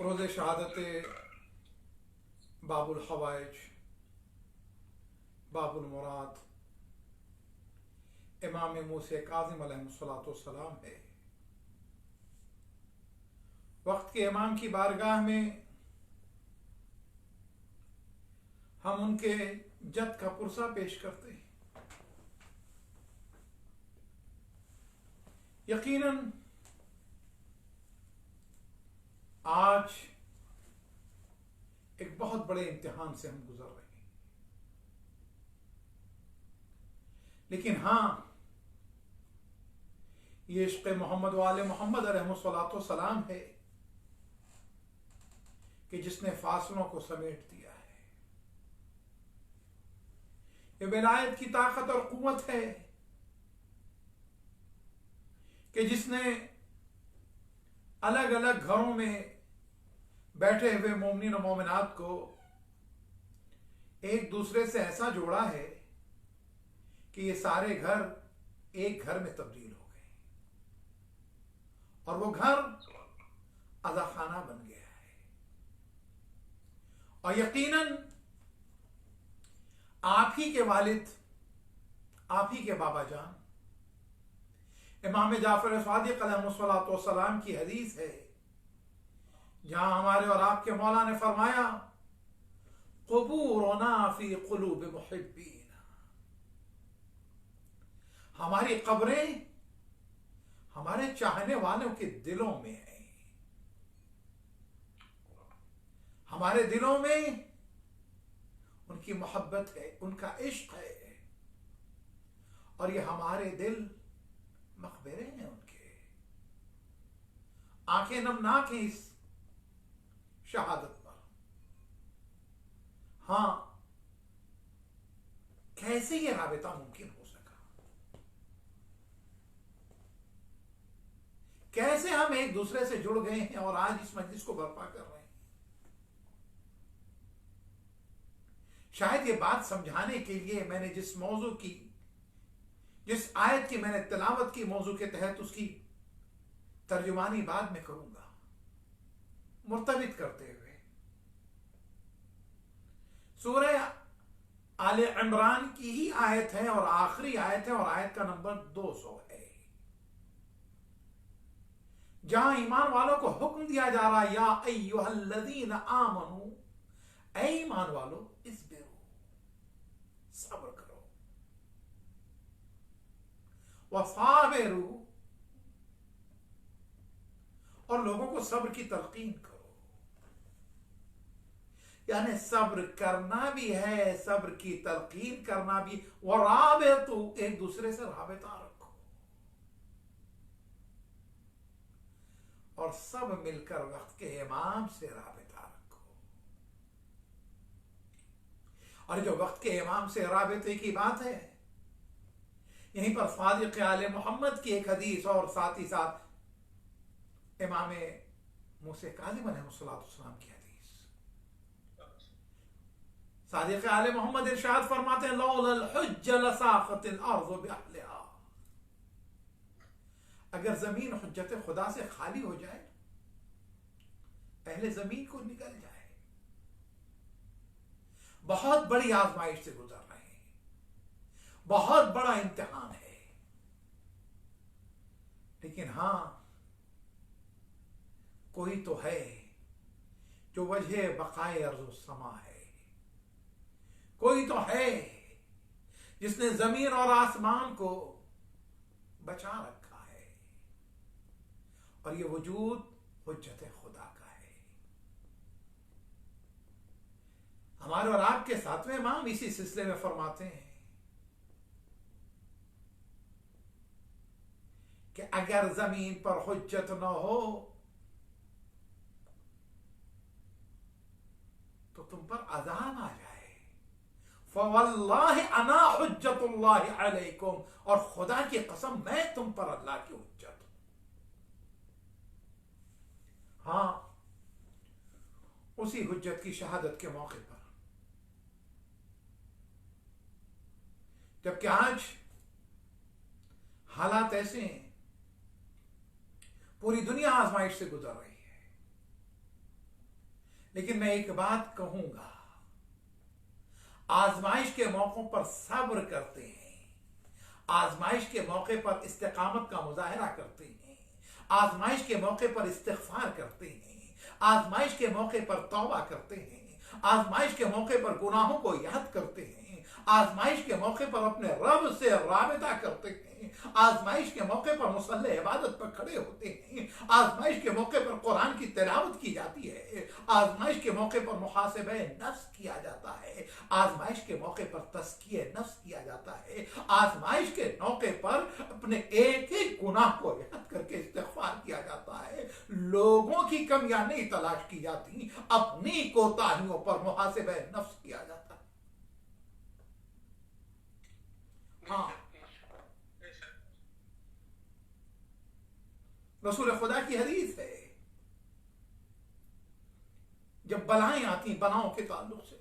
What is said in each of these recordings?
रोज़े शहादत बाबुल हवाइज, बाबुल मुराद इमाम मूसा काज़िम अलैहिस्सलाम है। वक्त के इमाम की बारगाह में हम उनके जद का पुरसा पेश करते हैं। यकीनन आज एक बहुत बड़े इम्तिहान से हम गुजर रहे हैं, लेकिन हाँ, ये इश्क़ मोहम्मद वाले मोहम्मद अलैहिस्सलाम है कि जिसने फासलों को समेट दिया है। ये विलायत की ताकत और कुव्वत है कि जिसने अलग अलग घरों में बैठे हुए मोमिनीन और मोमिनात को एक दूसरे से ऐसा जोड़ा है कि ये सारे घर एक घर में तब्दील हो गए और वो घर अज़ाखाना बन गया है। और यकीनन आप ही के वालिद, आप ही के बाबा जान इमाम जाफर सादिक अलैहिस्सलाम की हदीस है, जहां हमारे और आपके मौला ने फरमाया, क़ुबूरुना फ़ी क़ुलूब मुहिब्बीन, हमारी कब्रें हमारे चाहने वालों के दिलों में है। हमारे दिलों में उनकी मोहब्बत है, उनका इश्क है, और ये हमारे दिल मकबरे हैं उनके। आंखें नमनाक हैं इस शहादत पर। हां, कैसे ये राबिता मुमकिन हो सका? कैसे हम एक दूसरे से जुड़ गए हैं और आज इस मजलिस को बर्पा कर रहे हैं? शायद ये बात समझाने के लिए मैंने जिस आयत की मैंने तिलावत की, मौजू के तहत उसकी तर्जुमानी बाद में करूंगा। मुर्तबित करते हुए सूरह आले इमरान की ही आयत है और आखिरी आयत है और आयत का नंबर 200 है, जहां ईमान वालों को हुक्म दिया जा रहा है, या अय्युहल्लज़ीना आमनू, ऐ ईमान वालों, इस्बिरू, सब्र करो, वसाबिरू, और लोगों को सब्र की तलकीन करो। यानी सब्र करना भी है, सब्र की तलकीन करना भी, और राबितू, एक दूसरे से राबिता रखो, और सब मिलकर वक्त के इमाम से राबिता रखो। और जो वक्त के इमाम से राबिते की बात है, यहीं पर सादिक आले मोहम्मद की एक हदीस और साथ ही साथ इमाम मूसा काज़िम अलैहिस्सलाम की हदीस। सादिक आले मोहम्मद इरशाद फरमाते हैं, लौलल हुज्ज लसाक़तिल अर्ज़ु बिअहलिहा, अगर जमीन हुज्जत खुदा से खाली हो जाए, पहले जमीन को निकल जाए। बहुत बड़ी आजमाइश से गुजर रहे हैं, बहुत बड़ा इम्तिहान है, लेकिन हां, कोई तो है जो वजह बकाए अर्ज़ समा है, कोई तो है जिसने जमीन और आसमान को बचा रखा है, और ये वजूद हुज्जत खुदा का है। हमारे और आपके सातवें इमाम इसी सिलसिले में फरमाते हैं कि अगर जमीन पर हुज्जत न हो तो तुम पर अजाब आ जाए, फवल्लाहि अना हुज्जतुल्लाहि अलैकुम, और खुदा की कसम मैं तुम पर अल्लाह की हुज्जत हूं। हां, उसी हुज्जत की शहादत के मौके पर, जबकि आज हालात ऐसे हैं, पूरी दुनिया आजमाइश से गुजर रही है, लेकिन मैं एक बात कहूंगा, आजमाइश के मौकों पर सब्र करते हैं, आजमाइश के मौके पर इस्तिकामत का मुजाहरा करते हैं, आजमाइश के मौके पर इस्तिग़फ़ार करते हैं, आजमाइश के मौके पर तौबा करते हैं, आजमाइश के मौके पर गुनाहों को याद करते हैं, आजमाइश के मौके पर अपने रब से राबिता करते हैं, आजमाइश के मौके पर मुसल्ले इबादत पर खड़े होते हैं, आजमाइश के मौके पर कुरान की तिलावत की जाती है, आजमाइश के मौके पर मुहासिबे नफ्स किया जाता है, आजमाइश के मौके पर तज़किये नफ्स किया जाता है, आजमाइश के मौके पर अपने एक एक गुनाह को याद करके इस्तिग़फ़ार किया जाता है। लोगों की कमियां नहीं तलाश की जाती, अपनी कोताहियों पर मुहासिबे नफ्स किया जाता है। हाँ, रसूल खुदा की हदीस है, जब बलाएं आती, बलाओं के ताल्लुक से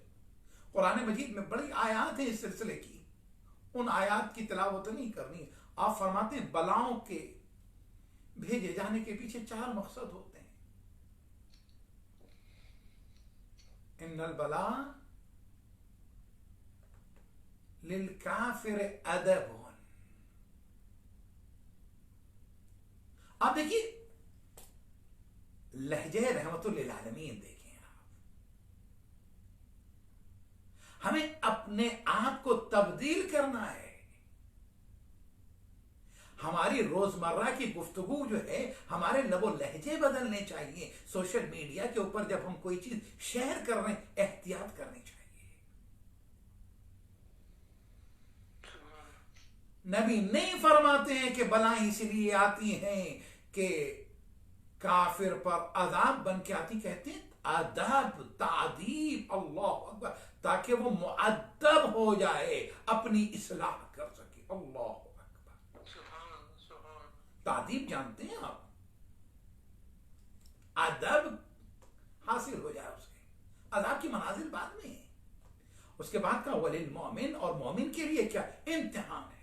कुरान मजीद में बड़ी आयत है इस सिलसिले की, उन आयत की तिलावत नहीं करनी। आप फरमाते हैं बलाओं के भेजे जाने के पीछे 4 मकसद होते हैं। इन्नल बला लिल काफिर अदबुन। आप देखिए, लहजे रहमतुल लिल आलमीन देखें आप, हमें अपने आप को तब्दील करना है। हमारी रोजमर्रा की गुफ्तगू जो है, हमारे लबो लहजे बदलने चाहिए। सोशल मीडिया के ऊपर जब हम कोई चीज शेयर कर रहे हैं, एहतियात करनी चाहिए। नबी नहीं फरमाते हैं कि बलाएं इसलिए आती हैं कि काफिर पर अजाब बन के आती, कहते हैं अदब, तादीब, अल्लाह अकबर, ताकि वो मुअद्दब हो जाए, अपनी इस्लाह कर सके। अल्लाह अकबर, तादीब जानते हैं आप, अदब हासिल हो जाए उसे। अजाब की मनाजिल बाद में है, उसके बाद का वलिल मोमिन, और मोमिन के लिए क्या इम्तिहान है।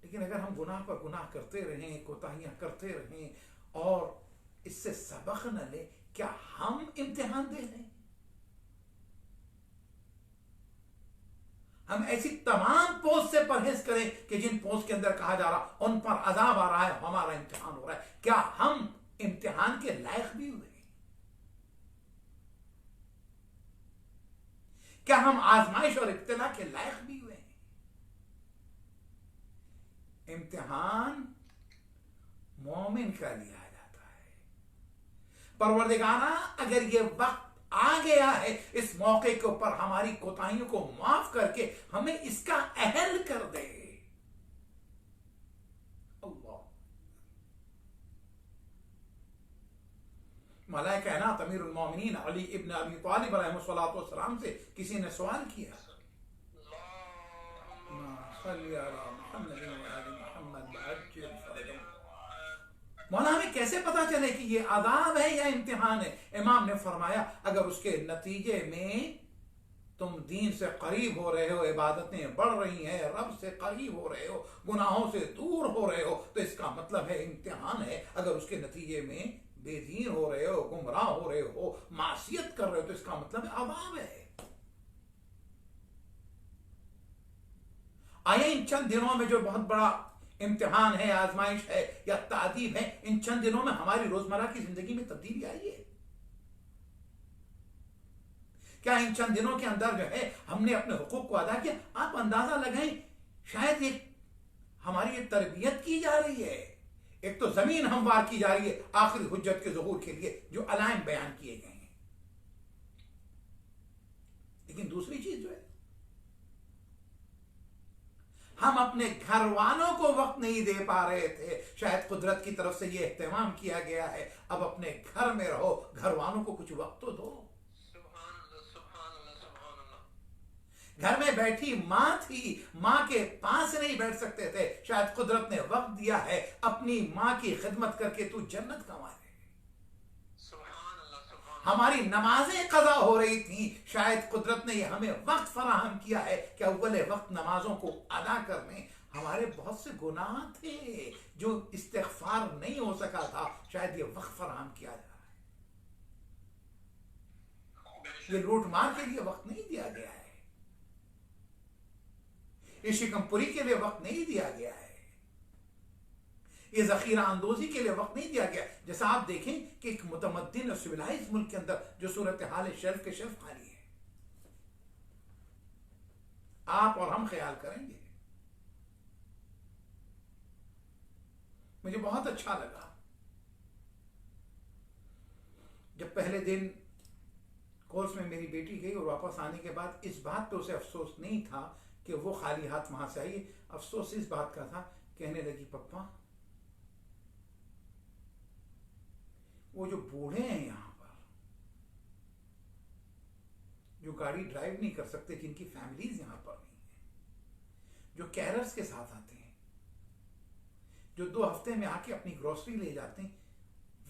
लेकिन अगर हम गुनाह पर गुनाह करते रहें, कोताहियां करते रहें, और इससे सबक न ले, क्या हम इम्तिहान दे रहे हैं? हम ऐसी तमाम पोस्ट से परहेज करें कि जिन पोस्ट के अंदर कहा जा रहा उन पर अजाब आ रहा है, हमारा इम्तिहान हो रहा है। क्या हम इम्तिहान के लायक भी हुए? क्या हम आजमाइश और इब्तिला के लायक भी हुए? इम्तिहान मोमिन का लिया जाता है। परवरदिगारा, अगर ये वक्त आ गया है, इस मौके के ऊपर हमारी कोताहियों को माफ करके हमें इसका अहल कर दे। अल्लाह। मलाए कायनात अमीरुल मोमिनीन अली इब्न अबी तालिब अलैहिस्सलातु वस्सलाम से किसी ने सवाल किया, मौला हमें कैसे पता चले कि ये आदाब है या इम्तिहान है? इमाम ने फरमाया, अगर उसके नतीजे में तुम दीन से करीब हो रहे हो, इबादतें बढ़ रही हैं, रब से करीब हो रहे हो, गुनाहों से दूर हो रहे हो, तो इसका मतलब है इम्तिहान है। अगर उसके नतीजे में बेदीन हो रहे हो, गुमराह हो रहे हो, मासियत कर रहे हो, तो इसका मतलब है अदाब है। आया इन चंद दिनों में जो बहुत बड़ा इम्तिहान है, आजमाइश है या तादीब है, इन चंद दिनों में हमारी रोजमर्रा की जिंदगी में तब्दीली आई है? क्या इन चंद दिनों के अंदर जो है हमने अपने हुकूक को अदा किया? आप अंदाजा लगाएं, शायद एक हमारी ये तरबियत की जा रही है, एक तो जमीन हमवार की जा रही है आखिरी हुज्जत के ज़ुहूर के लिए, जो अलाइम बयान किए गए हैं। लेकिन दूसरी चीज जो है, हम अपने घर वालों को वक्त नहीं दे पा रहे थे। शायद कुदरत की तरफ से यह एहतमाम किया गया है, अब अपने घर में रहो, घर वालों को कुछ वक्त तो दो। घर में बैठी मां थी, मां के पास नहीं बैठ सकते थे, शायद कुदरत ने वक्त दिया है, अपनी मां की खिदमत करके तू जन्नत कमा ले। हमारी नमाजें कज़ा हो रही थी, शायद कुदरत ने हमें वक्त फराहम किया है कि अव्वल वक्त नमाजों को अदा करने। हमारे बहुत से गुनाह थे जो इस्तिग़फ़ार नहीं हो सका था, शायद ये वक्त फराहम किया जा रहा है। ये लूट मार के लिए वक्त नहीं दिया गया है, ये शिकमपुरी के लिए वक्त नहीं दिया गया है, ये जखीरा अंदोजी के लिए वक्त नहीं दिया गया। जैसा आप देखें कि एक मुतमद्दिन और सिविलाइज मुल्क के अंदर जो सूरत हाल है, शेल्फ के शेल्फ खाली है। आप और हम ख्याल करेंगे। मुझे बहुत अच्छा लगा जब पहले दिन कोर्स में मेरी बेटी गई और वापस आने के बाद इस बात पे उसे अफसोस नहीं था कि वो खाली हाथ वहां से आई। अफसोस इस बात का था, कहने लगी पप्पा वो जो बूढ़े हैं यहां पर, जो गाड़ी ड्राइव नहीं कर सकते, जिनकी फैमिलीज यहां पर नहीं है, जो कैरर्स के साथ आते हैं, जो 2 हफ्ते में आके अपनी ग्रोसरी ले जाते हैं,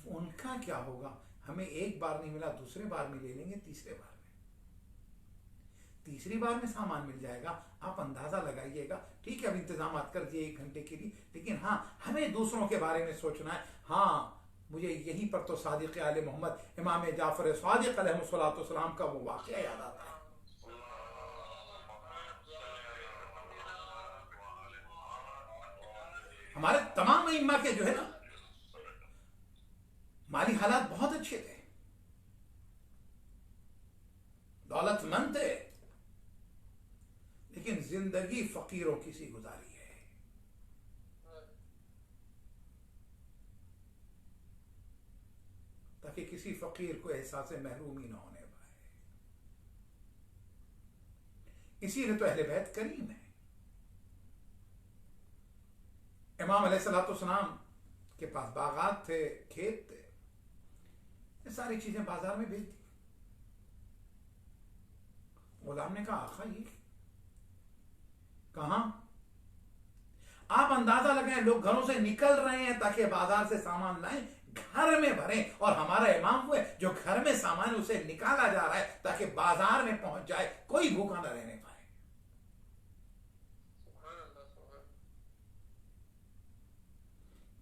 उनका क्या होगा? हमें एक बार नहीं मिला, दूसरे बार में ले लेंगे, तीसरी बार में सामान मिल जाएगा। आप अंदाजा लगाइएगा। ठीक है, अब इंतजाम कर दिए 1 घंटे के लिए, लेकिन हाँ, हमें दूसरों के बारे में सोचना है। हाँ, मुझे यहीं पर तो सादिक आले मोहम्मद इमाम जाफर सादिक अलैहिस्सलातु वस्सलाम का वो वाक़या याद आता है। हमारे तमाम इम्मा के जो है ना, माली हालात बहुत अच्छे थे, दौलतमंद थे, लेकिन जिंदगी फकीरों की सी गुजारी है। ताकि किसी फकीर को एहसास महरूमी न होने पाए। इसीलिए तो अहले बैत करीम है। इमाम अलैहिस्सलाम के पास बागात थे, खेत थे, ये सारी चीजें बाजार में बेच दी। गुलाम ने कहा, आका ये कहां? आप अंदाजा लगाएं, लोग घरों से निकल रहे हैं ताकि बाजार से सामान लाएं, घर में भरें, और हमारा इमाम हुए जो घर में सामान उसे निकाला जा रहा है ताकि बाजार में पहुंच जाए, कोई भूखा न रहने पाए।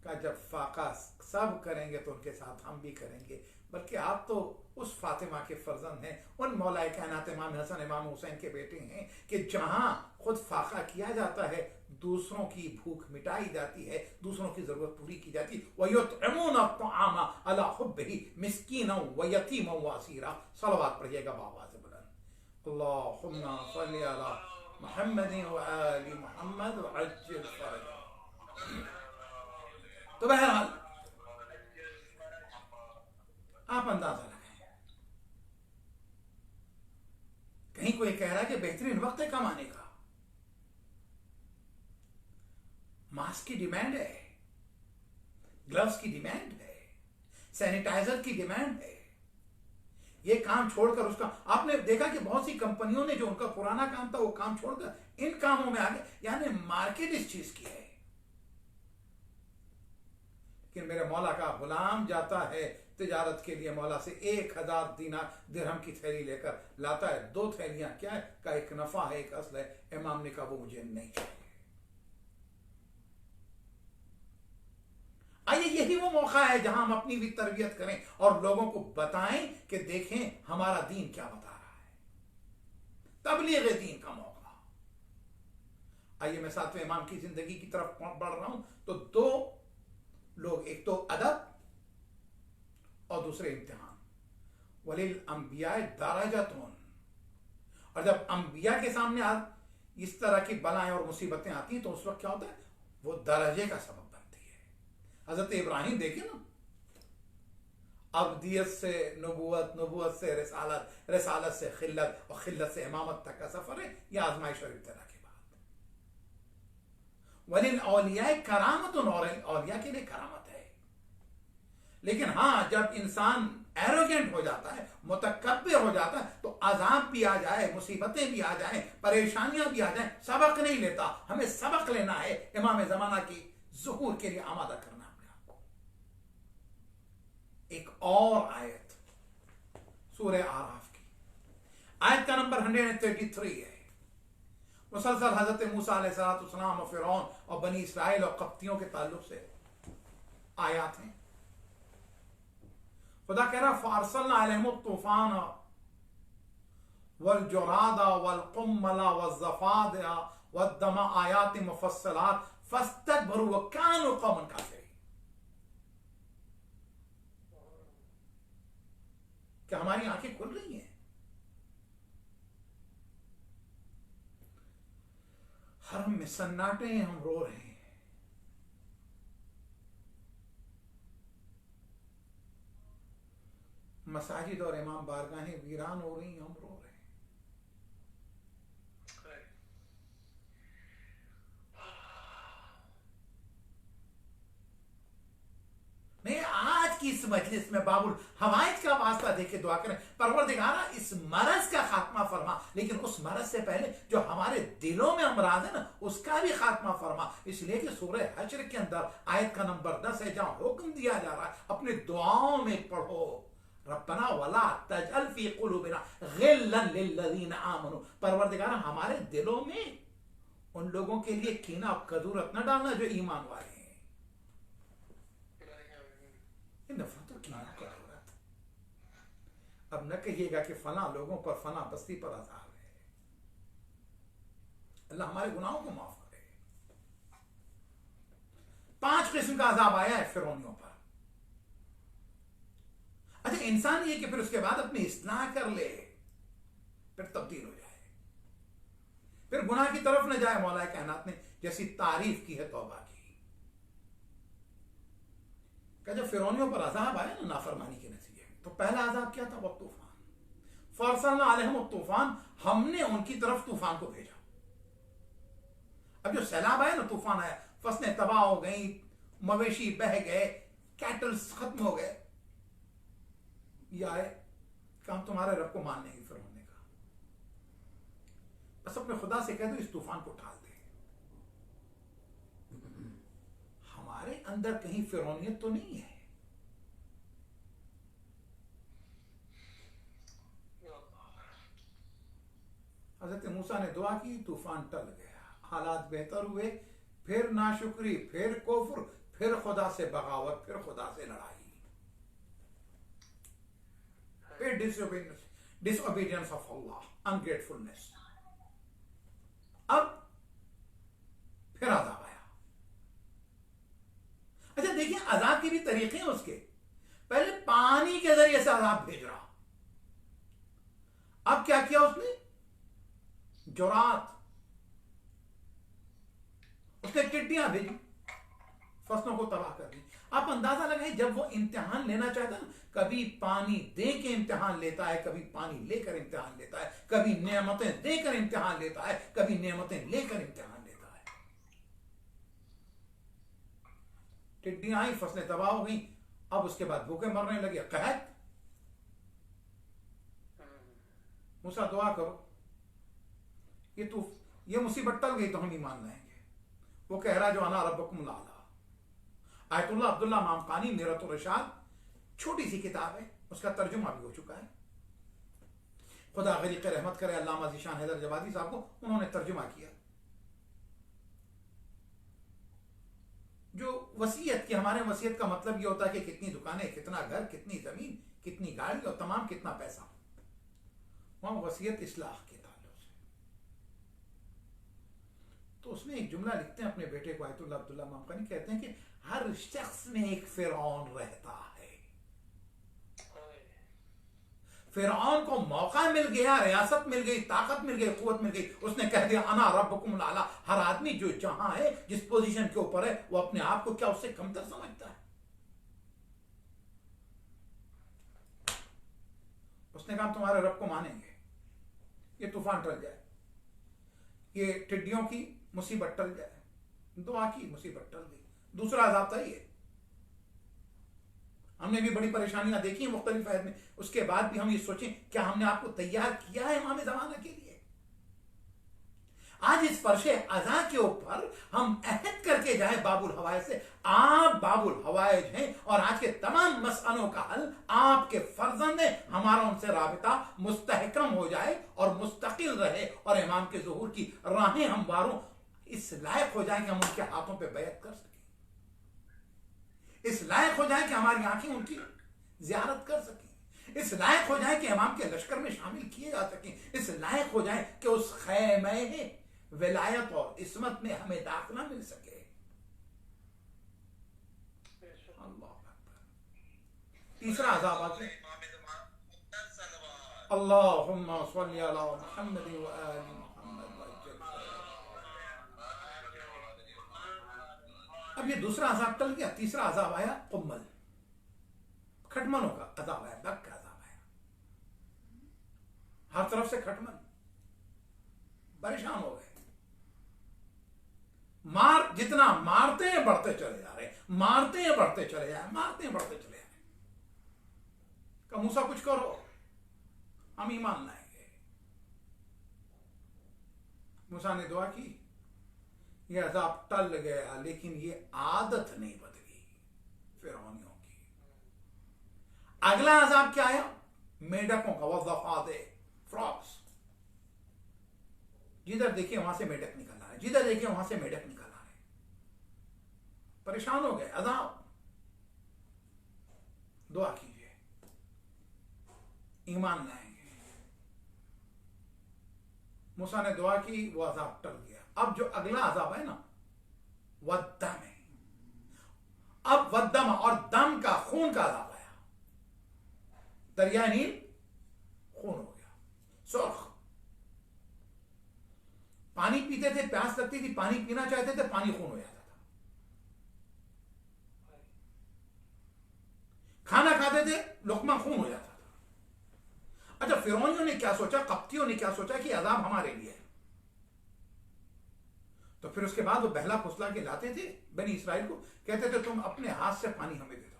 का जब फाका सब करेंगे तो उनके साथ हम भी करेंगे, बल्कि आप तो उस फातिमा के फर्जंद हैं, उन मौलाए कायनात इमाम हसन इमाम हुसैन के बेटे हैं कि जहां खुद फाका किया जाता है, दूसरों की भूख मिटाई जाती है, दूसरों की जरूरत पूरी की जाती है। वयुतइमून अत्तआमा अला हुब्बिही मिस्कीनन व यतीमन व असीरा। सलवात पढ़िएगा आवाज़ बुलंद। अल्लाहुम्मा सल्ली अला मुहम्मदिन व आलि मुहम्मद व अज्जिल फरजा। तो बहरहाल आप अंदाजा लगाएं, कहीं कोई कह रहा है कि बेहतरीन वक्त है कमाने का, मास्क की डिमांड है, ग्लव्स की डिमांड है, सैनिटाइजर की डिमांड है, ये काम छोड़कर उसका आपने देखा कि बहुत सी कंपनियों ने जो उनका पुराना काम था वो काम छोड़कर इन कामों में आ गए, यानी मार्केट इस चीज की है। लेकिन मेरे मौला का गुलाम जाता है तिजारत के लिए, मौला से 1000 दीनार दिरहम की थैली लेकर लाता है, 2 थैलियां क्या है का एक नफा है एक असल है। इमाम ने कहा वो मुझे नहीं चाहिए। आइए यही वो मौका है जहां हम अपनी भी तरबियत करें और लोगों को बताएं कि देखें हमारा दीन क्या बता रहा है, तबलीग दीन का मौका। आइए मैं 7वें इमाम की जिंदगी की तरफ बढ़ रहा हूं तो 2 लोग, एक तो अदब और दूसरे इम्तिहान। वलिल अंबिया दराजतुन, और जब अंबिया के सामने इस तरह की बलाएं और मुसीबतें आती हैं तो उस वक्त क्या होता है, वो दर्जे का सबब बनती है। हजरत इब्राहिम देखे ना, अब्दियत से नबूवत, नबूवत से रिसालत, रिसालत से खिल्लत और खिल्लत से इमामत तक का सफर है, यह आजमाइश और इब्तिला के बाद। वलिल औलिया करामतुन, और औलिया के लिए करामत है। लेकिन हां, जब इंसान एरोगेंट हो जाता है, मुतकब्बिर हो जाता है, तो अजाब भी आ जाए, मुसीबतें भी आ जाए, परेशानियां भी आ जाए, सबक नहीं लेता। हमें सबक लेना है, इमाम जमाना की ज़ुहूर के लिए आमादा करना अपने आप को। एक और आयत सूरह आराफ की आयत का नंबर 133 है। मुसलसल हजरत मूसा अलैहिस्सलाम और फिरौन और बनी इसराइल और कप्तियों के ताल्लुक से आयात हैं। खुदा कह रहा फारसलना अलैहिमुत तूफान वल जुरादा वल कुम्मला वल ज़फादिया वद दमा आयात मुफस्सलात फस्तकबरू व कानू कौमन काफिरीन। क्या हमारी आंखें खुल रही हैं? हरम में सन्नाटे हैं, हम रो रहे हैं। मसाजिद और इमाम बारगाहें वीरान हो रही, हम रो रहे हैं। नहीं, आज की इस मजलिस में बाबुल हवाइज का वास्ता देके दुआ करें, परवरदिगारा इस मरज का खात्मा फरमा, लेकिन उस मरज से पहले जो हमारे दिलों में अमराज है ना, उसका भी खात्मा फरमा। इसलिए कि सूरह हश्र के अंदर आयत का नंबर 10 है, जहां हुक्म दिया जा रहा है अपने दुआओं में पढ़ो, रब्बना वला तजअल फी कुलूबिना गिल्लन लिल्लज़ीना आमनू। परवरदिगारा हमारे दिलों में उन लोगों के लिए कीना और कदूरत न डालना जो ईमान वाले हैं। नफरत और कीना कदूरत। अब न कहिएगा कि फला लोगों पर, फला बस्ती पर अज़ाब है। अल्लाह हमारे गुनाहों को माफ करे। 5 किस्म का अज़ाब आया है फिरौनियों पर। अच्छा, इंसान ये कि फिर उसके बाद अपनी इस्लाह कर ले, फिर तब्दील हो जाए, फिर गुनाह की तरफ न जाए। मौला कायनात ने जैसी तारीफ की है तौबा की। जब फिरौनियों पर अजाब आया ना नाफरमानी के नतीजे में, तो पहला अजाब क्या था? वो तूफान। फरसलना अलैहिम तूफान, हमने उनकी तरफ तूफान को भेजा। अब जो सैलाब आया ना, तूफान आया, फसलें तबाह हो गई, मवेशी बह गए, कैटल्स खत्म हो गए। यह आए काम तुम्हारे रब को मान नहीं फिर होने का। बस अपने खुदा से कह दो इस तूफान को टाल दे। हमारे अंदर कहीं फिरौनियत तो नहीं है? हजरत मूसा ने दुआ की, तूफान टल गया, हालात बेहतर हुए, फिर नाशुक्री, फिर कुफ्र, फिर खुदा से बगावत, फिर खुदा से लड़ाई, फिर डिसओबीडियंस ऑफ अल्लाह, अनग्रेटफुलनेस। अब फिर अजाब आया। अच्छा देखिए, अजाब के भी तरीके हैं उसके। पहले पानी के जरिए से अजाब भेज रहा, अब क्या किया उसने? जुरात, उसने टिड्डियां भेजी, फसलों को तबाह कर दी। आप अंदाजा लगाएं, जब वो इम्तिहान लेना चाहता है, कभी पानी दे के इम्तिहान लेता है, कभी पानी लेकर इम्तिहान लेता है, कभी नेमतें देकर इम्तिहान लेता है, कभी नेमतें लेकर इम्तिहान लेता है। टिड्डियां आई, फसलें तबाह हो गई। अब उसके बाद भूखे मरने लगे, कहत। मूसा दुआ करो, ये मुसीबत टल गई तो हम ईमान लाएंगे। वो कह रहा जो अना रब्बकुम लाला। आयतुल्लाह अब्दुल्ला मामकानी मीरतुर रशाद, छोटी सी किताब है, उसका तर्जुमा भी हो चुका है। खुदा गरीक रहमत करे अल्लामा ज़ीशान हैदर जवादी साहब को, उन्होंने तर्जुमा किया। जो वसीयत की, हमारे वसीयत का मतलब ये होता है कि कितनी दुकानें, कितना घर, कितनी जमीन, कितनी गाड़ी और तमाम कितना पैसा। वहां वसीयत इस्लाह के ताल्लुक से। तो उसमें एक जुमला लिखते हैं अपने बेटे को, आयतुल्लाह अब्दुल्ला मामकानी, कहते हैं कि हर शख्स में एक फिरौन रहता है। फिरौन को मौका मिल गया, रियासत मिल गई, ताकत मिल गई, कुव्वत मिल गई, उसने कह दिया अना रब्बकुम लाला। हर आदमी जो जहां है, जिस पोजीशन के ऊपर है, वो अपने आप को क्या उससे कमतर समझता है? उसने कहा तुम्हारे रब को मानेंगे, ये तूफान टल जाए, ये टिड्डियों की मुसीबत टल जाए। दुआ की, मुसीबत टल गई। दूसरा अजाब था ये। हमने भी बड़ी परेशानियां देखी हैं मुख्तलिफ आयत में, उसके बाद भी हम ये सोचें क्या हमने आपको तैयार किया है इमाम ज़माना के लिए? आज इस फर्शे अज़ा के ऊपर हम अहद करके जाए बाबुल हवाए से, आप बाबुल हवाए हैं और आज के तमाम मसलों का हल आपके फर्जंद है। हमारा उनसे राबिता मुस्तहकम हो जाए और मुस्तकिल रहे, और इमाम के ज़ुहूर की राहें हमवारों इस लायक हो जाए कि हम उनके हाथों पे बैत कर सकें, इस लायक हो जाए कि हमारी आंखें उनकी ज़ियारत कर सकें, इस लायक हो जाए कि इमाम के लश्कर में शामिल किए जा सकें, इस लायक हो जाए कि उस खैमे विलायत और इस्मत में हमें दाखिला मिल सके। अल्लाह अकबर। तीसरा अज़ाब आ गया, अल्लाहुम्मा सल्ली अला मुहम्मद व आलि मुहम्मद। अब ये दूसरा अज़ाब टल गया, तीसरा अज़ाब आया कुम्मल, खटमलों का अज़ाब आया, बग का अज़ाब आया। हर तरफ से खटमल, परेशान हो गए। मार, जितना मारते हैं बढ़ते चले जा रहे, मारते हैं बढ़ते चले जा रहे, मारते हैं बढ़ते चले जा रहे। का मूसा कुछ करो, हम ईमान लाएंगे। मूसा ने दुआ की, यह अजाब टल गया, लेकिन ये आदत नहीं बदली फिरौनियों की। अगला अजाब क्या आया? मेढकों का, वज़फ़ादे, फ्रॉक्स। जिधर देखिए वहां से मेढक निकल आ रहे, जिधर देखिए वहां से मेढक निकल आ रहे। परेशान हो गए, अजाब। दुआ कीजिए, ईमान लाएंगे। मूसा ने दुआ की, वो अजाब टल गया। अब जो अगला अजाब है ना, वद्दम है। अब वद्दम और दम का, खून का अजाब आया। दरिया नील खून हो गया, सुर्ख। पानी पीते थे, प्यास लगती थी, पानी पीना चाहते थे, पानी खून हो जाता था। खाना खाते थे, लुकमा खून हो जाता था। अच्छा, फिरौनियों ने क्या सोचा, कप्तियों ने क्या सोचा कि अजाब हमारे लिए है। तो फिर उसके बाद वो बहला फुसला के लाते थे बनी इसराइल को, कहते थे तुम अपने हाथ से पानी हमें दे दो,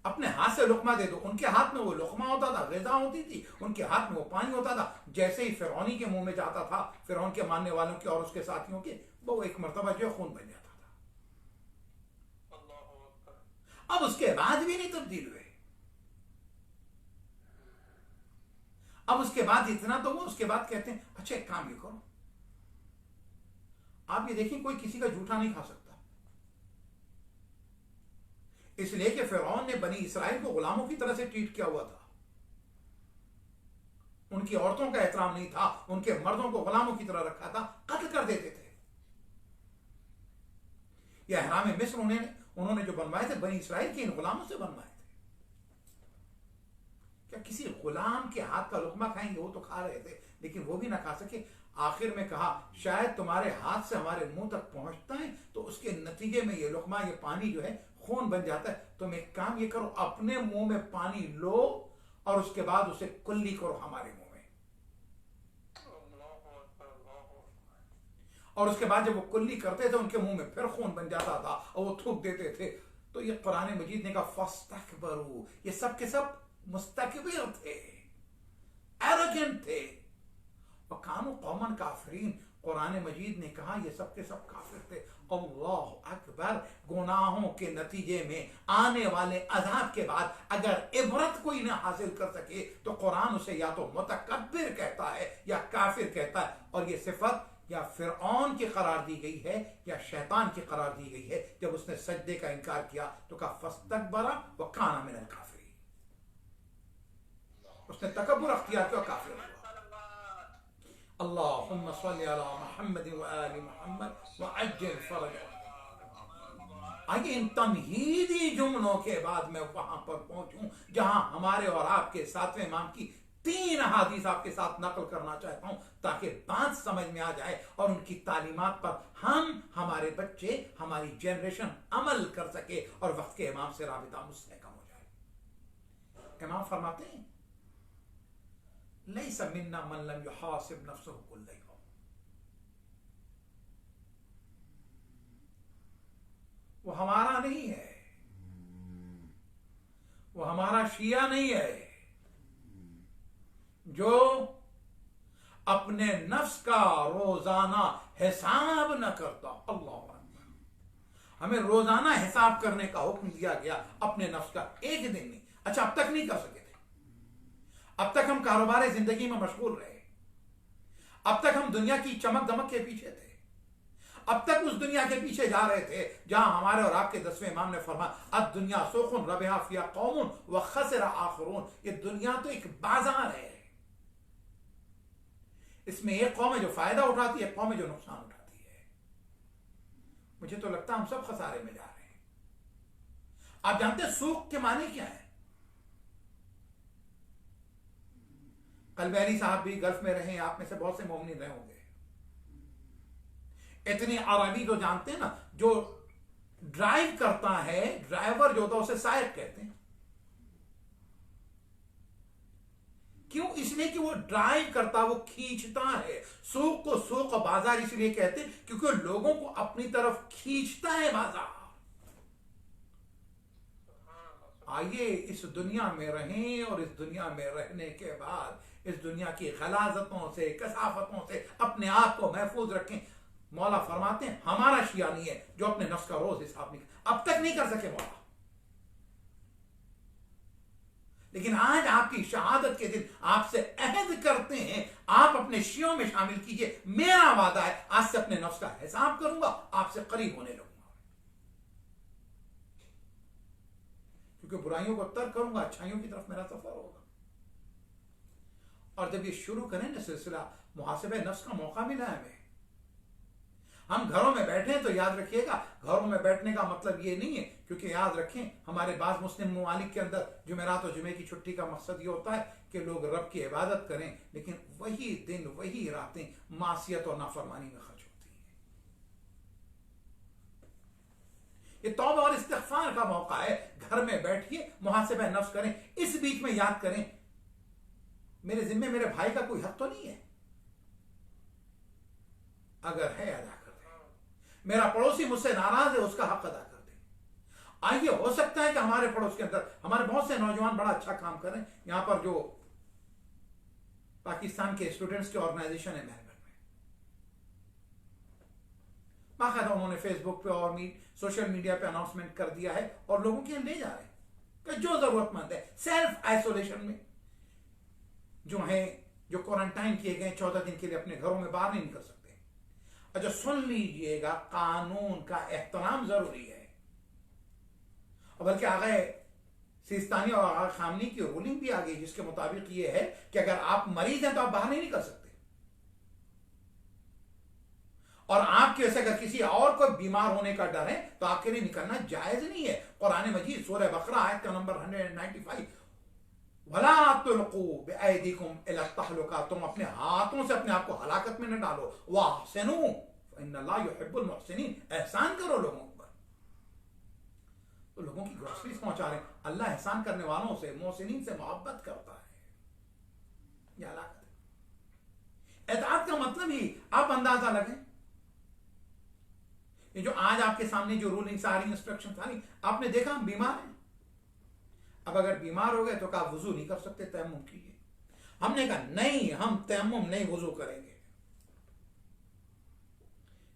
अपने हाथ से लुकमा दे दो। उनके हाथ में वो लुकमा होता था, ग़िज़ा होती थी, उनके हाथ में वो पानी होता था। जैसे ही फिरौनी के मुंह में जाता था, फिरौन के मानने वालों के और उसके साथियों के, वो एक मर्तबा जो खून बन जाता था। अब उसके बाद भी नहीं तब्दील हुए। अब उसके बाद इतना तो वो, उसके बाद कहते हैं अच्छा एक काम ये करो, आप ये देखिए कोई किसी का जूठा नहीं खा सकता, इसलिए कि फिरौन ने बनी इसराइल को गुलामों की तरह से ट्रीट किया हुआ था। उनकी औरतों का एहतराम नहीं था, उनके मर्दों को गुलामों की तरह रखा था, कत्ल कर देते थे। यह अहराम मिस्र उन्होंने जो बनवाए थे बनी इसराइल के इन गुलामों से बनवाए थे। क्या किसी गुलाम के हाथ का लुकमा खाएंगे? वो तो खा रहे थे, लेकिन वो भी ना खा सके। आखिर में कहा शायद तुम्हारे हाथ से हमारे मुंह तक पहुंचता है तो उसके नतीजे में ये लुकमा, ये पानी जो है खून बन जाता है। तुम एक काम ये करो, अपने मुंह में पानी लो और उसके बाद उसे कुल्ली करो हमारे मुंह में। और उसके बाद जब वो कुल्ली करते थे उनके मुंह में फिर खून बन जाता था और वो थूक देते थे। तो ये कुरान मजीद ने कहा फस्तकबरू, ये सब के सब मुस्तकबिर थे, एरोगेंट थे, और कानू कौमन काफरीन। कुरान मजीद ने कहा ये सब के सब काफिर थे। अल्लाह अकबर। गुनाहों के नतीजे में आने वाले अजाब के बाद अगर इबरत कोई ना हासिल कर सके तो कुरान उसे या तो मुतकब्बिर कहता है या काफिर कहता है। और ये सिफत या फिरऔन की करार दी गई है या शैतान की करार दी गई है। जब उसने सजदे का इनकार किया तो कहा फस्तकबरा व काना मिनल काफिरीन, उसने तकब्बुर अख्तियार किया, काफिर हुआ। अल्लाहुम्मा सल्ली अला मुहम्मद व आलि मुहम्मद व अज्जिल फरज। आइए इन तमहीदी जुमलों के बाद मैं वहां पर पहुंचूं जहां हमारे और आपके सातवें इमाम की 3 हदीस आपके साथ नकल करना चाहता हूं ताकि बात समझ में आ जाए और उनकी तालीमात पर हम, हमारे बच्चे, हमारी जनरेशन अमल कर सके और वक्त के इमाम से राबिता मुस्तहकम हो जाए। इमाम फरमाते हैं लैसा मिन्ना मन लम युहासिब नफ्सहु कुल्ल यौम। वो हमारा नहीं है, वो हमारा शिया नहीं है जो अपने नफ्स का रोजाना हिसाब न करता। अल्लाह अकबर। हमें रोजाना हिसाब करने का हुक्म दिया गया अपने नफ्स का, एक दिन नहीं। अच्छा, अब तक नहीं कर सके थे, अब तक हम कारोबार जिंदगी में मशगूल रहे, अब तक हम दुनिया की चमक दमक के पीछे थे, अब तक उस दुनिया के पीछे जा रहे थे जहां हमारे और आपके 10वें इमाम ने फरमाया अद दुनिया सुखुन रबिहा फिया कौमुन व खसरा आखिरून। ये दुनिया तो एक बाजार है, इसमें एक कौम है जो फायदा उठाती है, एक कौम है जो नुकसान उठाती है। मुझे तो लगता है हम सब खसारे में जा रहे हैं। आप जानते हैं सूख के माने क्या है? कल्बी अली साहब भी गल्फ में रहे, आप में से बहुत से मोमिन रहे होंगे। इतनी अरबी तो जानते हैं ना, जो ड्राइव करता है, ड्राइवर जो होता है उसे सायक कहते हैं। क्यों? इसलिए कि वो ड्राइव करता, वो खींचता है। सूक को सूक और बाजार इसलिए कहते हैं क्योंकि लोगों को अपनी तरफ खींचता है बाजार। आइए इस दुनिया में रहें और इस दुनिया में रहने के बाद इस दुनिया की खलाजतों से, कसाफतों से अपने आप को महफूज रखें। मौला फरमाते हैं हमारा शिया नहीं है जो अपने नफ्स का रोज हिसाब नहीं, अब तक नहीं कर सके मौला, लेकिन आज आपकी शहादत के दिन आपसे अहद करते हैं, आप अपने शियों में शामिल कीजिए। मेरा वादा है आज से अपने नफ्स का हिसाब करूंगा, आपसे करीब होने लगूंगा, क्योंकि बुराइयों को तर्क करूंगा, अच्छाइयों की तरफ मेरा सफर होगा। और जब ये शुरू करें ना सिलसिला मुहासिबे नफ्स का, मौका मिला है हमें। हम घरों में बैठे हैं तो याद रखिएगा, घरों में बैठने का मतलब ये नहीं है, क्योंकि याद रखें हमारे बाज़ मुस्लिम ममालिक के अंदर जुमेरात और जुमे की छुट्टी का मकसद ये होता है कि लोग रब की इबादत करें, लेकिन वही दिन, वही रातें मासियत और नाफरमानी में खर्च होती हैं। ये तौबा और इस्तिग़फ़ार का मौका है। घर में बैठिए, मुहासिबा नफ्स करें। इस बीच में याद करें मेरे जिम्मे मेरे भाई का कोई हक तो नहीं है, अगर है अदा कर दें। मेरा पड़ोसी मुझसे नाराज है, उसका हक अदा कर दें। आइए, हो सकता है कि हमारे पड़ोस के अंदर हमारे बहुत से नौजवान बड़ा अच्छा काम कर रहे हैं। यहां पर जो पाकिस्तान के स्टूडेंट्स की ऑर्गेनाइजेशन है मेलबर्न में, बाकायदा उन्होंने फेसबुक पे और सोशल मीडिया पे अनाउंसमेंट कर दिया है और लोगों के ले जा रहे हैं कि जो जरूरतमंद है सेल्फ आइसोलेशन में जो है, जो क्वारंटाइन किए गए 14 दिन के लिए अपने घरों में बाहर नहीं निकल सकते। अच्छा सुन लीजिएगा, कानून का एहतराम जरूरी है और बल्कि आगे सिस्तानी और आगा खामनी की रूलिंग भी आ गई, जिसके मुताबिक ये है कि अगर आप मरीज हैं तो आप बाहर नहीं निकल सकते, और आपकी वजह से अगर किसी और को बीमार होने का डर है तो आपके लिए निकलना जायज नहीं है। कुरान मजीद सूरह बकरा आयत का नंबर 195, वला तुल्कू बिअयदीकुम इला तहलुका, तुम अपने हाथों से अपने आप को हलाकत में न डालो, वहसिनु इन्नल्लाह युहिब्बुल मुहसिनीन, एहसान करो लोगों पर। तो लोगों की ग्रोसरीज पहुंचा रहे हैं, अल्लाह एहसान करने वालों से, मोहसिनीन से मोहब्बत करता है, यह हलाकत है। एताअत का मतलब ही आप अंदाजा लगें, ये जो आज आपके सामने जो रूलिंग सारी इंस्ट्रक्शन सारी आपने देखा, हम बीमार हैं, अब अगर बीमार हो गए तो कहा वजू नहीं कर सकते, तयम्मुम कीजिए। हमने कहा नहीं, हम तयम्मुम नहीं वजू करेंगे।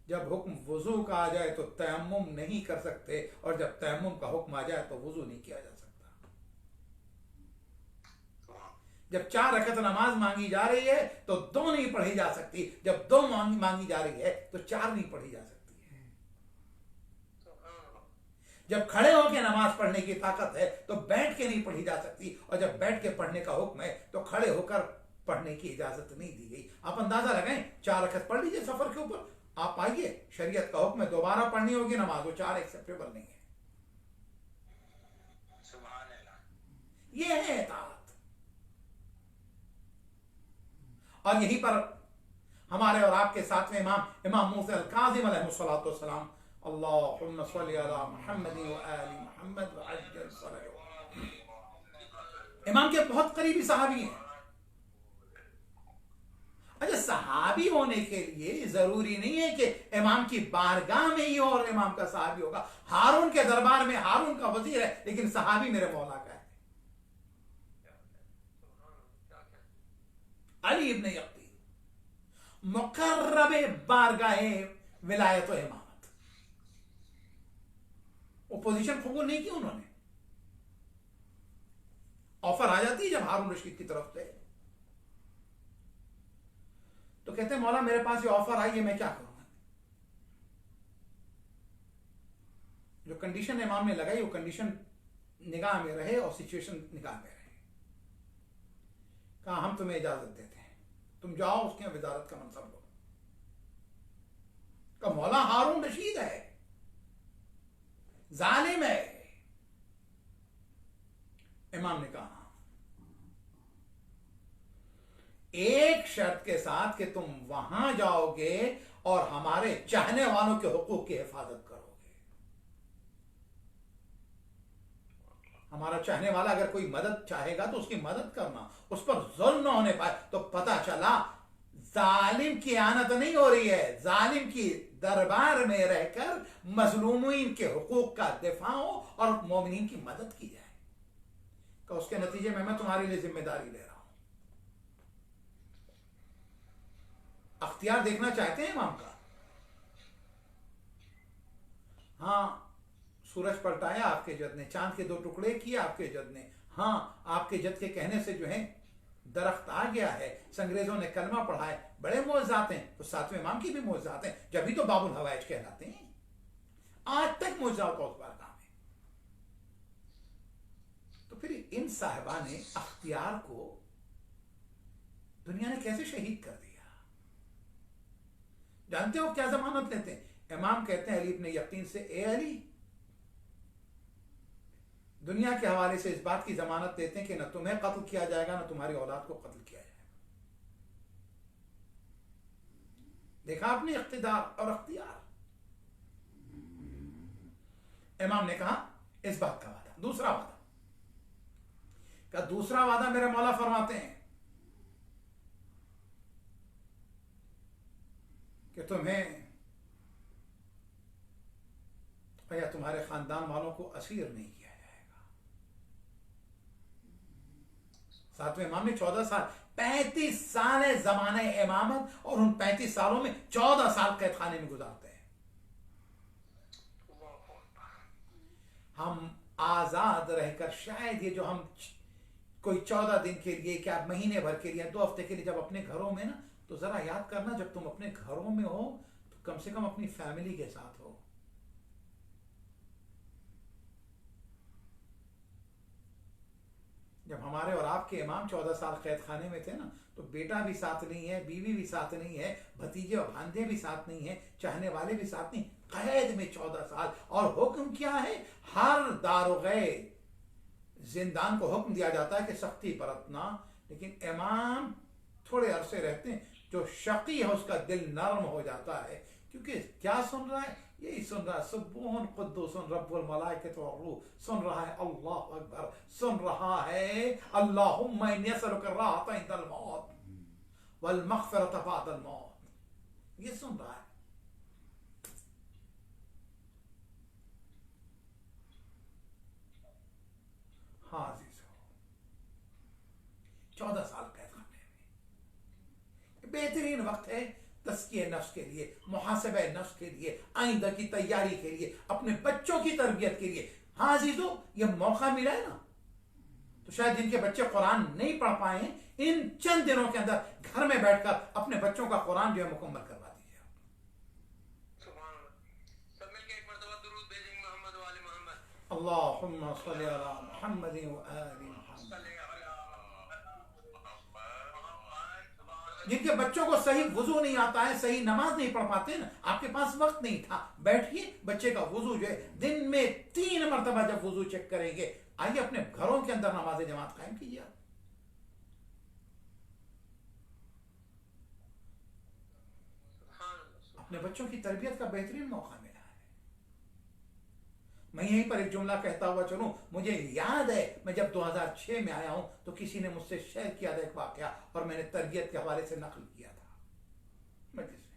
जब हुक्म वजू का आ जाए तो तयम्मुम नहीं कर सकते, और जब तयम्मुम का हुक्म आ जाए तो वजू नहीं किया जा सकता। जब 4 रकअत नमाज मांगी जा रही है तो 2 नहीं पढ़ी जा सकती, जब 2 मांगी जा रही है तो 4 नहीं पढ़ी जा सकती। जब खड़े होकर नमाज पढ़ने की ताकत है तो बैठ के नहीं पढ़ी जा सकती, और जब बैठ के पढ़ने का हुक्म है तो खड़े होकर पढ़ने की इजाजत नहीं दी गई। आप अंदाजा लगाएं, 4 रकअत पढ़ लीजिए सफर के ऊपर, आप आइए, शरीयत का हुक्म है दोबारा पढ़नी होगी नमाज, वो 4 एक्सेप्टेबल नहीं है। ये है इताअत। और यहीं पर हमारे और आपके साथ में इमाम मूसा अल-काज़िम अलैहिस्सलाम, अल्लाहुम्मा सल्ली अला मुहम्मद व आलि मुहम्मद व अज्जल सलातो, इमाम के बहुत करीबी सहाबी हैं। अच्छा, सहाबी होने के लिए जरूरी नहीं है कि इमाम की बारगाह में ही हो और इमाम का सहाबी होगा। हारून के दरबार में हारून का वजीर है, लेकिन सहाबी मेरे मौला का है, अली इब्न यकीन, मुकर्रब बारगाह विलायत व इमामत। वो पोजीशन कबूल नहीं की उन्होंने। ऑफर आ जाती है जब हारून रशीद की तरफ से, तो कहते हैं मौला मेरे पास ये ऑफर आई है, मैं क्या करूंगा। जो कंडीशन इमाम ने लगाई वो कंडीशन निगाह में रहे और सिचुएशन निगाह में रहे। कहा हम तुम्हें इजाजत देते हैं, तुम जाओ उसके वजारत का मनसब लो। कहा मौला हारून रशीद है, जालिम है। इमाम ने कहा एक शर्त के साथ कि तुम वहां जाओगे और हमारे चाहने वालों के हुकूक की हिफाजत करोगे। हमारा चाहने वाला अगर कोई मदद चाहेगा तो उसकी मदद करना, उस पर जुल्म न होने पाए। तो पता चला जालिम की आनत नहीं हो रही है, जालिम की दरबार में रहकर मजलूमीन के हुकूक का दिफा हो और मोमिनीन की मदद की जाए। तो उसके नतीजे में मैं तुम्हारे लिए जिम्मेदारी ले रहा हूं। अख्तियार देखना चाहते हैं इमाम का? हाँ, सूरज पलटाया आपके जद ने, चांद के 2 टुकड़े किए आपके जद ने। हाँ, आपके जद के कहने से जो है दरख्त आ गया है, अंग्रेजों ने कलमा पढ़ा है, बड़े मौजज़ात हैं। तो 7वें इमाम की भी मौजज़ात हैं, जब भी तो बाबुल हवाइज कहलाते हैं। आज तक मौजज़ात का उस बार काम है। तो फिर इन साहिबा ने अख्तियार को दुनिया ने कैसे शहीद कर दिया? जानते हो क्या जमानत लेते हैं? इमाम कहते हैं अली इब्न यकीन से, ए अली, दुनिया के हवाले से इस बात की जमानत देते हैं कि न तुम्हें कत्ल किया जाएगा, न तुम्हारी औलाद को कत्ल किया जाएगा। देखा आपने इख्तिदार और अख्तियार। इमाम ने कहा इस बात का वादा। दूसरा वादा, का दूसरा वादा मेरे मौला फरमाते हैं कि तुम्हें या तुम्हारे खानदान वालों को असीर नहीं किया जाएगा। 7वें इमाम ने 14 साल, 35 साल है जमाने इमामत, और उन 35 सालों में 14 साल कैद खाने में गुजारते हैं। हम आजाद रहकर शायद ये जो हम कोई 14 दिन के लिए, क्या महीने भर के लिए, 2 हफ्ते के लिए जब अपने घरों में ना, तो जरा याद करना जब तुम अपने घरों में हो तो कम से कम अपनी फैमिली के साथ हो। आपके इमाम 14 साल कैद खाने में थे ना, तो बेटा भी साथ नहीं है, बीवी भी साथ नहीं है, भतीजे और भांजे भी साथ नहीं है, चाहने वाले भी साथ नहीं, कैद में 14 साल। और हुक्म क्या है? हर दारोगे जिंदान को हुक्म दिया जाता है कि सख्ती बरतना, लेकिन इमाम थोड़े अरसे रहते हैं, जो शकी है उसका दिल नरम हो जाता है, क्योंकि क्या सुन रहा है? यही सुन रहा है, सुब्बून कुद्दूसुन रब्बुल मलाइकत व रूह, सुन रहा है अल्लाह अकबर, सुन रहा है अल्लाहुम्मा इन्नी असअलुका राहता इंदल मौत वल मग़फ़िरत बअदल मौत, ये सुन रहा है। हाँ अजीजों, 14 साल कैद खाने में बेहतरीन वक्त है तज़किये नफ्स के लिए, मुहासबे नफ्स के लिए, आइंदा की तैयारी के लिए, अपने बच्चों की तरबियत के लिए। हाँ अजीजों, ये मौका मिला है ना, तो शायद जिनके बच्चे कुरान नहीं पढ़ पाए, इन चंद दिनों के अंदर घर में बैठकर अपने बच्चों का कुरान जो है मुकम्मल करवा दीजिए। अल्लाहुम्मा सल्ली अला मुहम्मद व आलि मुहम्मद। जिनके बच्चों को सही वुजू नहीं आता है, सही नमाज नहीं पढ़ पाते ना, आपके पास वक्त नहीं था, बैठिए बच्चे का वुजू जो है दिन में 3 मरतबा जब वुजू चेक करेंगे, आइए अपने घरों के अंदर नमाज जमात कायम कीजिए। अपने बच्चों की तरबियत का बेहतरीन मौका मिला है। मैं यहीं पर एक जुमला कहता हुआ चलूं, मुझे याद है मैं जब 2006 में आया हूं तो किसी ने मुझसे शेयर किया था एक वाकया, और मैंने तरबियत के हवाले से नकल किया था मजलिस में।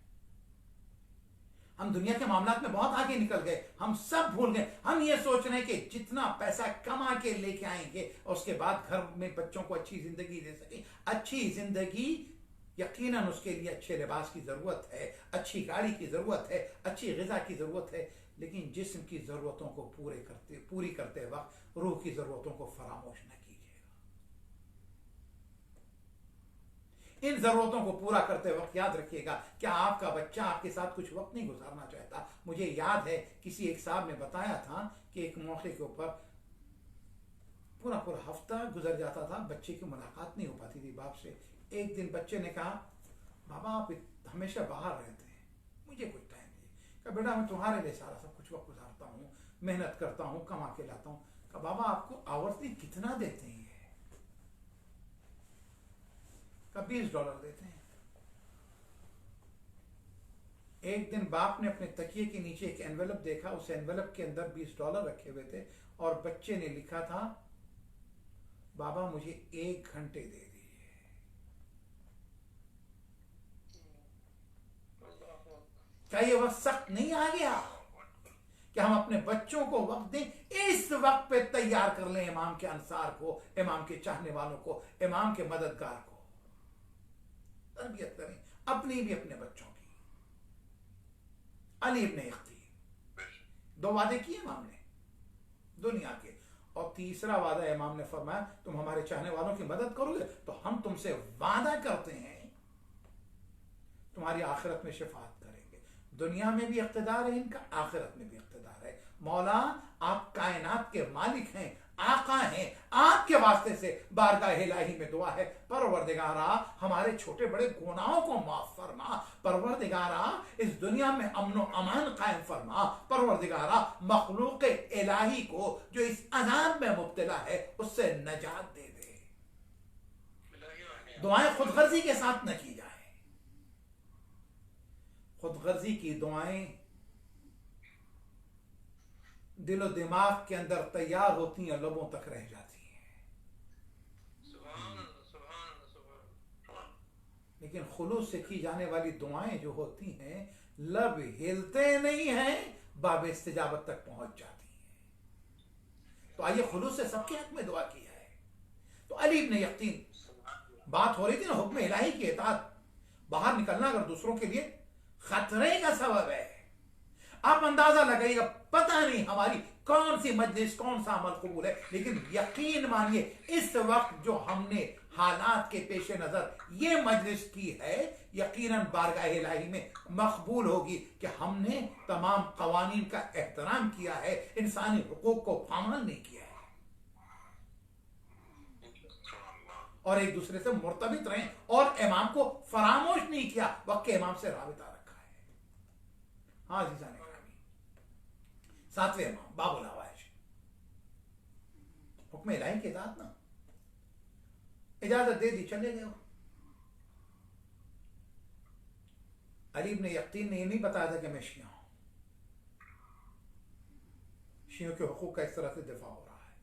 हम दुनिया के मामलात में बहुत आगे निकल गए, हम सब भूल गए। हम ये सोच रहे हैं कि जितना पैसा कमा के लेके आएंगे उसके बाद घर में बच्चों को अच्छी जिंदगी दे सके। अच्छी जिंदगी यकीनन उसके लिए अच्छे लिबास की जरूरत है, अच्छी गाड़ी की जरूरत है, अच्छी ग़िज़ा की जरूरत है, लेकिन जिस्म की जरूरतों को पूरी करते वक्त रूह की जरूरतों को फरामोश न कीजिएगा। इन जरूरतों को पूरा करते वक्त याद रखिएगा, क्या आपका बच्चा आपके साथ कुछ वक्त नहीं गुजारना चाहता? मुझे याद है किसी एक साहब ने बताया था कि एक मौके के ऊपर पूरा हफ्ता गुजर जाता था, बच्चे की मुलाकात नहीं हो पाती थी बाप से। एक दिन बच्चे ने कहा, बाबा आप हमेशा बाहर रहते हैं, मुझे कुछ टाइम दीजिए। कहा बेटा मैं तुम्हारे लिए सारा सब कुछ वक्त गुजारता हूँ, मेहनत करता हूँ, कमा के लाता हूँ। कहा बाबा आपको आवर्ती कितना देते हैं? कहा $20 देते हैं। एक दिन बाप ने अपने तकिए के नीचे एक एनवेलप देखा, उस एनवेलप के अंदर $20 रखे हुए थे, और बच्चे ने लिखा था, बाबा मुझे 1 घंटे दे दीजिए। क्या ये वक्त सख्त नहीं आ गया कि हम अपने बच्चों को वक्त दें? इस वक्त पे तैयार कर लें इमाम के अंसार को, इमाम के चाहने वालों को, इमाम के मददगार को। तरबियत करें अपनी भी अपने बच्चों की। अली इब्न यक़्ज़ीन 2 वादे किए इमाम ने दुनिया के, और तीसरा वादा इमाम ने फरमाया तुम हमारे चाहने वालों की मदद करोगे तो हम तुमसे वादा करते हैं तुम्हारी आखिरत में शिफात करेंगे। दुनिया में भी इक़्तिदार है इनका, आखिरत में भी इक़्तिदार है। मौला आप कायनात के मालिक हैं, आका हैं, आपके वास्ते से बारगाह इलाही में दुआ है, परवरदिगारा हमारे छोटे बड़े गुनाहों को माफ फरमा, परवरदिगारा इस दुनिया में अमन व अमान कायम फरमा, परवरदिगारा मखलूक इलाही को जो इस अज़ाब में मुब्तला है उससे नजात दे दे। दुआएं खुदगर्जी के साथ न की जाए। खुदगर्जी की दुआएं दिलो दिमाग के अंदर तैयार होती हैं, लबों तक रह जाती हैं, लेकिन खुलूस से की जाने वाली दुआएं जो होती हैं लब हिलते नहीं हैं, बाब इस्तिजाबत तक पहुंच जाती हैं। तो आइए खुलूस से सबके हक में दुआ की है। तो अली इब्न यक़्ज़ीन बात हो रही थी ना हुक्म इलाही की इताअत, बाहर निकलना अगर दूसरों के लिए खतरे का सबब है, आप अंदाजा लगाइएगा, पता नहीं हमारी कौन सी मजलिस कौन सा अमल कबूल है, लेकिन यकीन मानिए इस वक्त जो हमने हालात के पेश नजर ये मजलिस की है, यकीनन बारगाह इलाही में मकबूल होगी कि हमने तमाम कवानीन का एहतराम किया है, इंसानी हुकूक को पामाल नहीं किया है। और एक दूसरे से मुर्तबित रहें और इमाम को फरामोश नहीं किया, वक्त के इमाम से राबिता रखा है। हाँ जी जाने सातवें इमाम बाबुल हवाइज, हुक्म इलाही के साथ ना इजाजत दे दी, चले गए। अली इब्न यकीन ने ये नहीं बताया था कि मैं शिया हूं। शियों के हुकूक का इस तरह से दिफा हो रहा है।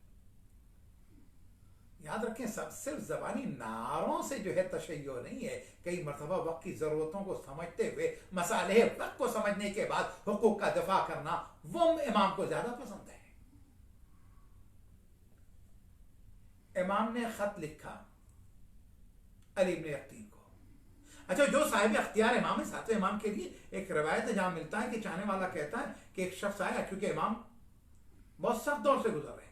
याद रखें, सब सिर्फ जबानी नारों से जो है तशय्यो नहीं है। कई मरतबा वक्त की जरूरतों को समझते हुए, मसाले वक्त को समझने के बाद हुकूक का दिफा करना वो इमाम को ज्यादा पसंद है। इमाम ने खत लिखा अली इब्न यकीन को। अच्छा, जो साहिब अख्तियार इमाम है, सातवें इमाम के लिए एक रवायत है जहां मिलता है कि चाहने वाला कहता है कि एक शख्स आया, क्योंकि इमाम बहुत सख्त दौर से गुजर रहे हैं।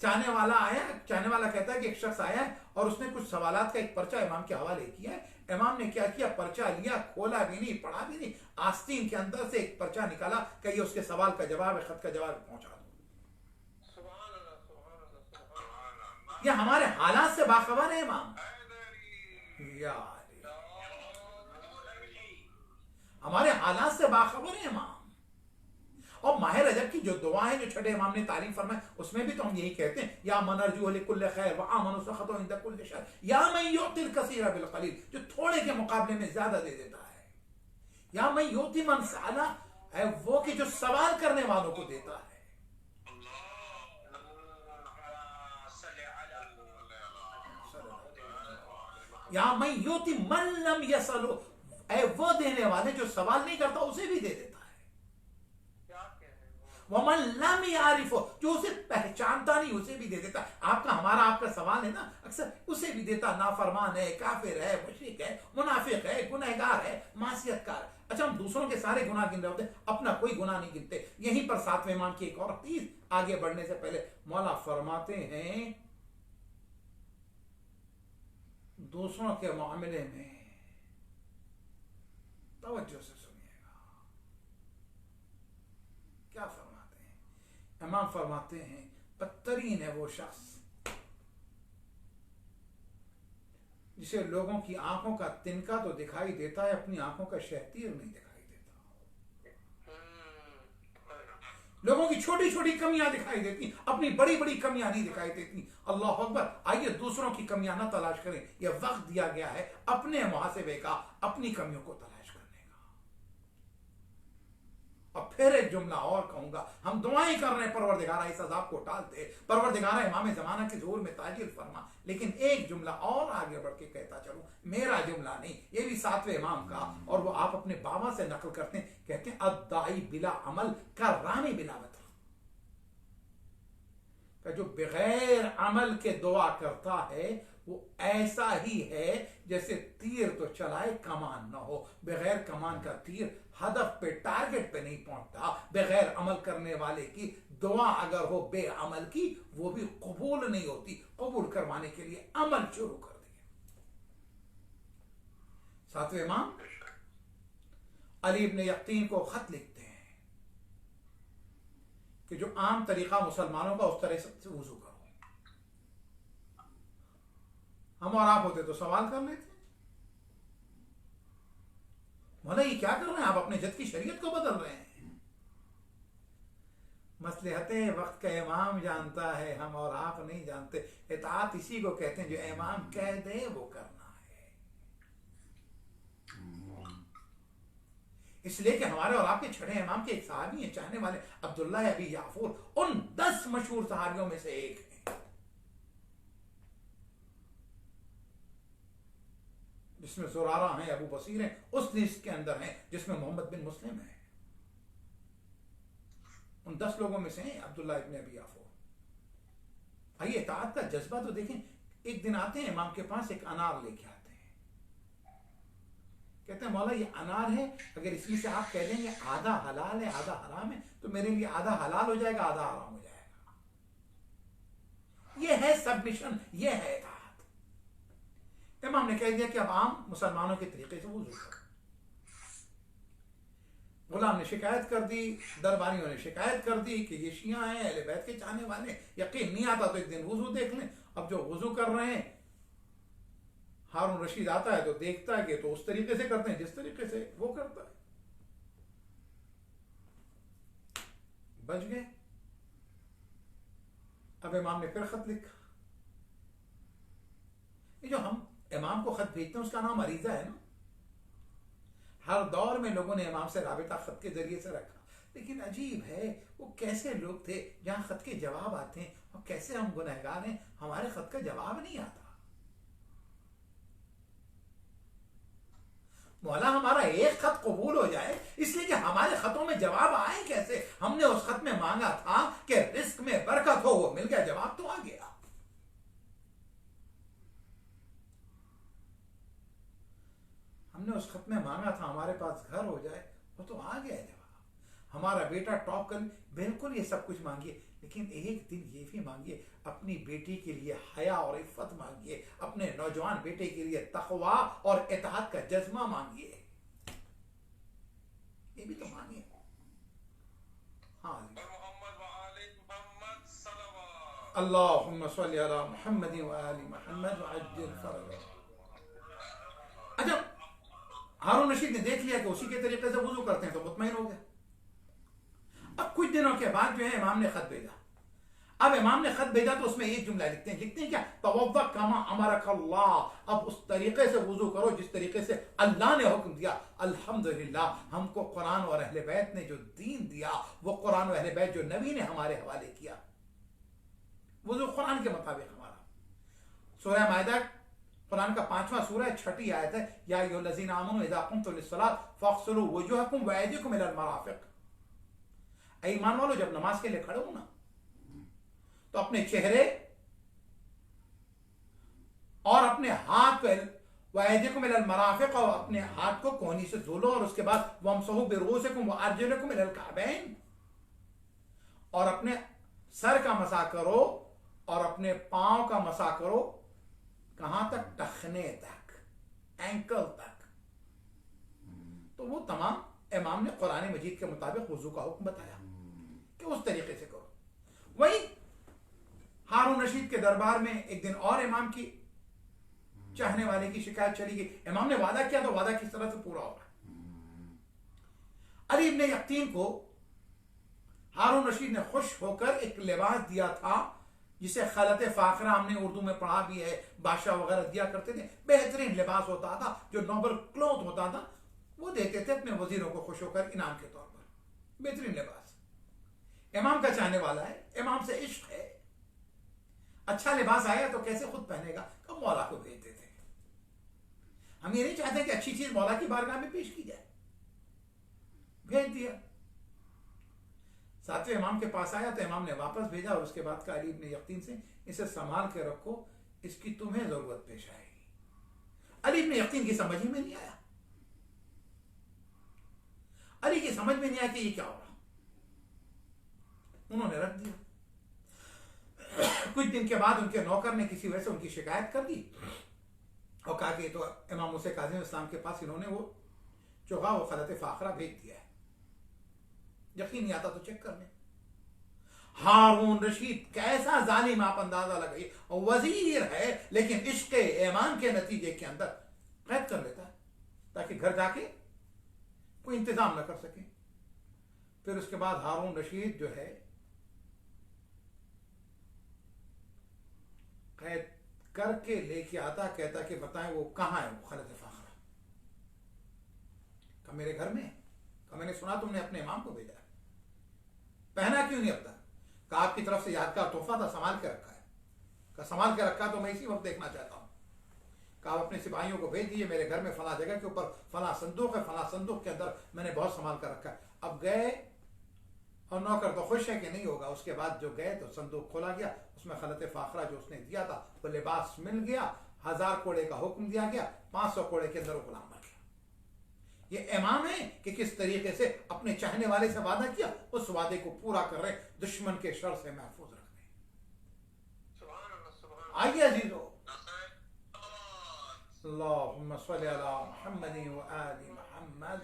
चाहने वाला कहता है कि एक शख्स आया और उसने कुछ सवालात का एक पर्चा इमाम के हवाले किया है। इमाम ने क्या किया, पर्चा लिया, खोला भी नहीं, पढ़ा भी नहीं, आस्तीन के अंदर से एक पर्चा निकाला कि ये उसके सवाल का जवाब है, खत का जवाब पहुंचा दो। ये हमारे हालात से बाखबर है इमाम, हमारे हालात से बाखबर है इमाम। और माह रजब की जो दुआ है जो छठे इमाम ने तारीफ फरमाई, उसमें भी तो हम यही कहते हैं, या मन अर्जू लिकुल्ल खैर व आमन सखतो इंद कुल्ल शर, या मैं युतिल कसीरा बिल कलील, जो थोड़े के मुकाबले में ज्यादा दे देता है। या मैं युति मन साला है वो कि जो सवाल करने वालों को देता है। या मैं युति मन लम यसलो, वो देने वाले जो सवाल नहीं करता उसे भी दे देता है। वमन लम यारिफो, जो उसे पहचानता नहीं उसे भी दे देता है। आपका सवाल है ना, अक्सर उसे भी देता। नाफरमान है, काफिर है, मुशरिक है, मुनाफिक है, गुनहगार है, मासियतकार है। अच्छा, हम दूसरों के सारे गुनाह गिन रहे होते, अपना कोई गुनाह नहीं गिनते। यहीं पर सातवें इमाम की एक और हदीस, आगे बढ़ने से पहले मौला फरमाते हैं, दूसरों के मामले में तवज्जो से सुनिएगा क्या फरमाते हैं। इमाम फरमाते हैं, बदतरीन है वो शख्स जिसे लोगों की आंखों का तिनका तो दिखाई देता है, अपनी आंखों का शहतीर नहीं दिखाई देता। लोगों की छोटी छोटी कमियां दिखाई देती, अपनी बड़ी बड़ी कमियां नहीं दिखाई देती। अल्लाह अकबर। आइए दूसरों की कमियां ना तलाश करें, यह वक्त दिया गया है अपने मुहासिबे का, अपनी कमियों को तलाश करने का। और फिर एक जुमला और कहूंगा, हम दुआएं कर रहे हैं परवरदिगारा इस अज़ाब को टाल दे, परवरदिगारा इमाम ज़माना के ज़हूर में ताजिल फरमा। लेकिन एक जुमला और आगे बढ़ के कहता चलूं, मेरा जुमला नहीं, ये भी सातवें इमाम का, और वो आप अपने बाबा से नकल करते हैं। कहते हैं, अद्दाई बिला अमल का रामी बिला वतर, जो बगैर अमल के दुआ करता है वो ऐसा ही है जैसे तीर तो चलाए कमान ना हो। बगैर कमान का तीर हदफ पे, टारगेट पे नहीं पहुंचता। बगैर अमल करने वाले की दुआ अगर हो बेअमल की, वो भी कबूल नहीं होती। कबूल करवाने के लिए अमल शुरू कर दिया। सातवें इमाम अली इब्न यकीन को खत लिखते हैं कि जो आम तरीका मुसलमानों का उस तरह से वुजू करो। हम और आप होते तो सवाल कर लेते, मौला ये क्या कर रहे हैं आप, अपने जद की शरीयत को बदल रहे हैं। मसलहतें वक्त का इमाम जानता है, हम और आप नहीं जानते। इताअत इसी को कहते हैं जो इमाम कह दे वो करना है। इसलिए कि हमारे और आपके छठे इमाम के एक सहाबी हैं, चाहने वाले अब्दुल्ला अबी याफूर, उन 10 मशहूर सहाबियों में से एक हैं। जिसमें ज़ुरारा हैं, अबू बसीर हैं, उस लिस्ट के अंदर हैं जिसमें मोहम्मद बिन मुस्लिम है। उन 10 लोगों में से हैं अब्दुल्ला इब्न अबी याफूर। आइए इताअत का जज्बा तो देखें। एक दिन आते हैं इमाम के पास, एक अनार लेके आते हैं। कहते हैं, मौला ये अनार है, अगर इसमें से आप कह देंगे आधा हलाल है आधा हराम है, तो मेरे लिए आधा हलाल हो जाएगा आधा हराम हो जाएगा। ये है सबमिशन, ये है इताअत। इमाम ने कह दिया कि अब आम मुसलमानों के तरीके से वुजू करो। गुलाम ने शिकायत कर दी, दरबारियों ने शिकायत कर दी कि ये शिया हैं, अहले बैत के चाहने वाले, यकीन नहीं आता तो एक दिन वुजू देख लें। अब जो वुजू कर रहे हैं हारून रशीद आता है तो देखता है कि तो उस तरीके से करते हैं जिस तरीके से वो करता है। बच गए। अब इमाम ने फिर खत लिखा। ये जो हम इमाम को खत भेजते हैं उसका नाम अरीजा है ना। हर दौर में लोगों ने इमाम से राबिता खत के जरिए से रखा, लेकिन अजीब है वो कैसे लोग थे जहां खत के जवाब आते हैं और कैसे हम गुनहगार हैं, हमारे खत का जवाब नहीं आता। मौला हमारा एक खत कबूल हो जाए, इसलिए कि हमारे खतों में जवाब आए कैसे। हमने उस खत में मांगा था कि रिस्क में बरकत हो, वो मिल गया, जवाब तो आ गया। हमने उस खत में मांगा था हमारे पास घर हो जाए, वो तो आ गया जवाब। हमारा बेटा टॉप कर, बिल्कुल ये सब कुछ मांगिए, लेकिन एक दिन ये भी मांगिए, अपनी बेटी के लिए हया और इफ्फत मांगिए, अपने नौजवान बेटे के लिए तकवा और इताअत का जज्बा मांगिए, ये भी तो मांगिए। हाँ, अल्लाहुम्मा सल्ली अला मुहम्मद व आलि मुहम्मद व अज्जिल फरज। अच्छा, हारून रशीद ने देख लिया कि उसी के तरीके से वुजू करते हैं तो मुतमईन हो गया। अब कुछ दिनों के बाद जो है इमाम ने खत भेजा। अब इमाम ने खत भेजा तो उसमें एक जुमला लिखते हैं क्या, तवद्दा कमा अमरक अल्लाह। अब उस तरीके से वुजू करो जिस तरीके से अल्लाह ने हुक्म दिया। अल्हम्दुलिल्लाह, हमको कुरान और अहले बैत ने जो दीन दिया, वो कुरान और अहले बैत जो नबी ने हमारे हवाले किया, वुजू कुरान के मुताबिक हमारा। सूरह माइदा कुरान का 5वां सूरह 6ठी आयत है, या अय्युहल्लज़ीना आमनू इज़ा कुमतुम लिस्सलात फ़ग़सिलू वुजूहकुम व अयदीकुम इलल मराफ़िक़। ऐ ईमान वालों, जब नमाज के लिए खड़े हो ना तो अपने चेहरे और अपने हाथ को वअयदीकुम इलल मराफ़िक़, और अपने हाथ को कोहनी से धो लो, और उसके बाद वमसहू बिरुऊसिकुम व अर्जुलकुम इलल कअबैन, और अपने सर का मसा करो और अपने पांव का मसा करो। कहां तक? टखने तक, एंकल तक। तो वो तमाम इमाम ने कुरान मजीद के मुताबिक वुजू का हुक्म बताया कि उस तरीके से करो। वही हारून रशीद के दरबार में एक दिन और इमाम की चाहने वाले की शिकायत चली गई। इमाम ने वादा किया तो वादा किस तरह से पूरा होगा। अली इब्न यकीन को हारून रशीद ने खुश होकर एक लिबास दिया था जिसे खलत फाखरा, हमने उर्दू में पढ़ा भी है, बादशाह वगैरह दिया करते थे। बेहतरीन लिबास होता था जो नोबल क्लॉथ होता था, वो देते थे अपने वजीरों को खुश होकर इनाम के तौर पर। बेहतरीन लिबास। इमाम का चाहने वाला है, इमाम से इश्क है, अच्छा लिबास आया तो कैसे खुद पहनेगा, तो मौला को भेज देते हैं। हम ये नहीं चाहते कि अच्छी चीज मौला की बारगाह में पेश की जाए। भेज दिया। 7वें इमाम के पास आया तो इमाम ने वापस भेजा, और उसके बाद कहा अली इब्न यकीन से, इसे संभाल के रखो, इसकी तुम्हें जरूरत पेश आएगी। अली इब्न यकीन की समझ ही में नहीं आया। अली की समझ में नहीं आया कि ये क्या हो रहा। उन्होंने रख दिया। कुछ दिन के बाद उनके नौकर ने किसी वजह से उनकी शिकायत कर दी और कहा कि तो इमाम मूसा काज़िम इस्लाम के पास इन्होंने वो चोगा, वो खलत फाखरा भेज दिया है, यकीन नहीं आता तो चेक कर लें। हारून रशीद कैसा जालिम, आप अंदाजा लगाइए। वजीर है लेकिन इश्क ईमान के नतीजे के अंदर कैद कर लेता है ताकि घर जाके कोई इंतजाम न कर सके। फिर उसके बाद हारून रशीद जो है कैद करके लेके आता, कहता कि बताएं वो कहां है वो खलत फाखरा। कहा मेरे घर में। कहा मैंने सुना तुमने अपने इमाम को भेजा, पहना क्यों नहीं अब तक? कहा आपकी तरफ से यादगार तोहफा था, संभाल के रखा है। कहा संभाल के रखा तो मैं इसी वक्त देखना चाहता हूं। कहा अपने सिपाहियों को भेज दिए, मेरे घर में फला जगह के ऊपर फला संदूक है, फला संदूक के अंदर मैंने बहुत संभाल कर रखा है। अब गए और नौकर तो खुश है कि नहीं होगा। उसके बाद जो गए तो संदूक खोला गया, उसमें खलत फाखरा जो उसने दिया था वो लिबास मिल गया। 1000 कोड़े का हुक्म दिया गया, 500 कोड़े के अंदर वो गुलाम बन गया। ये इमाम है कि किस तरीके से अपने चाहने वाले से वादा किया, उस वादे को पूरा कर रहे, दुश्मन के शर से महफूज रख रहे। आइए अजीजों, अल्लाहुम्मा सल्ली अला मुहम्मद व आलि मुहम्मद।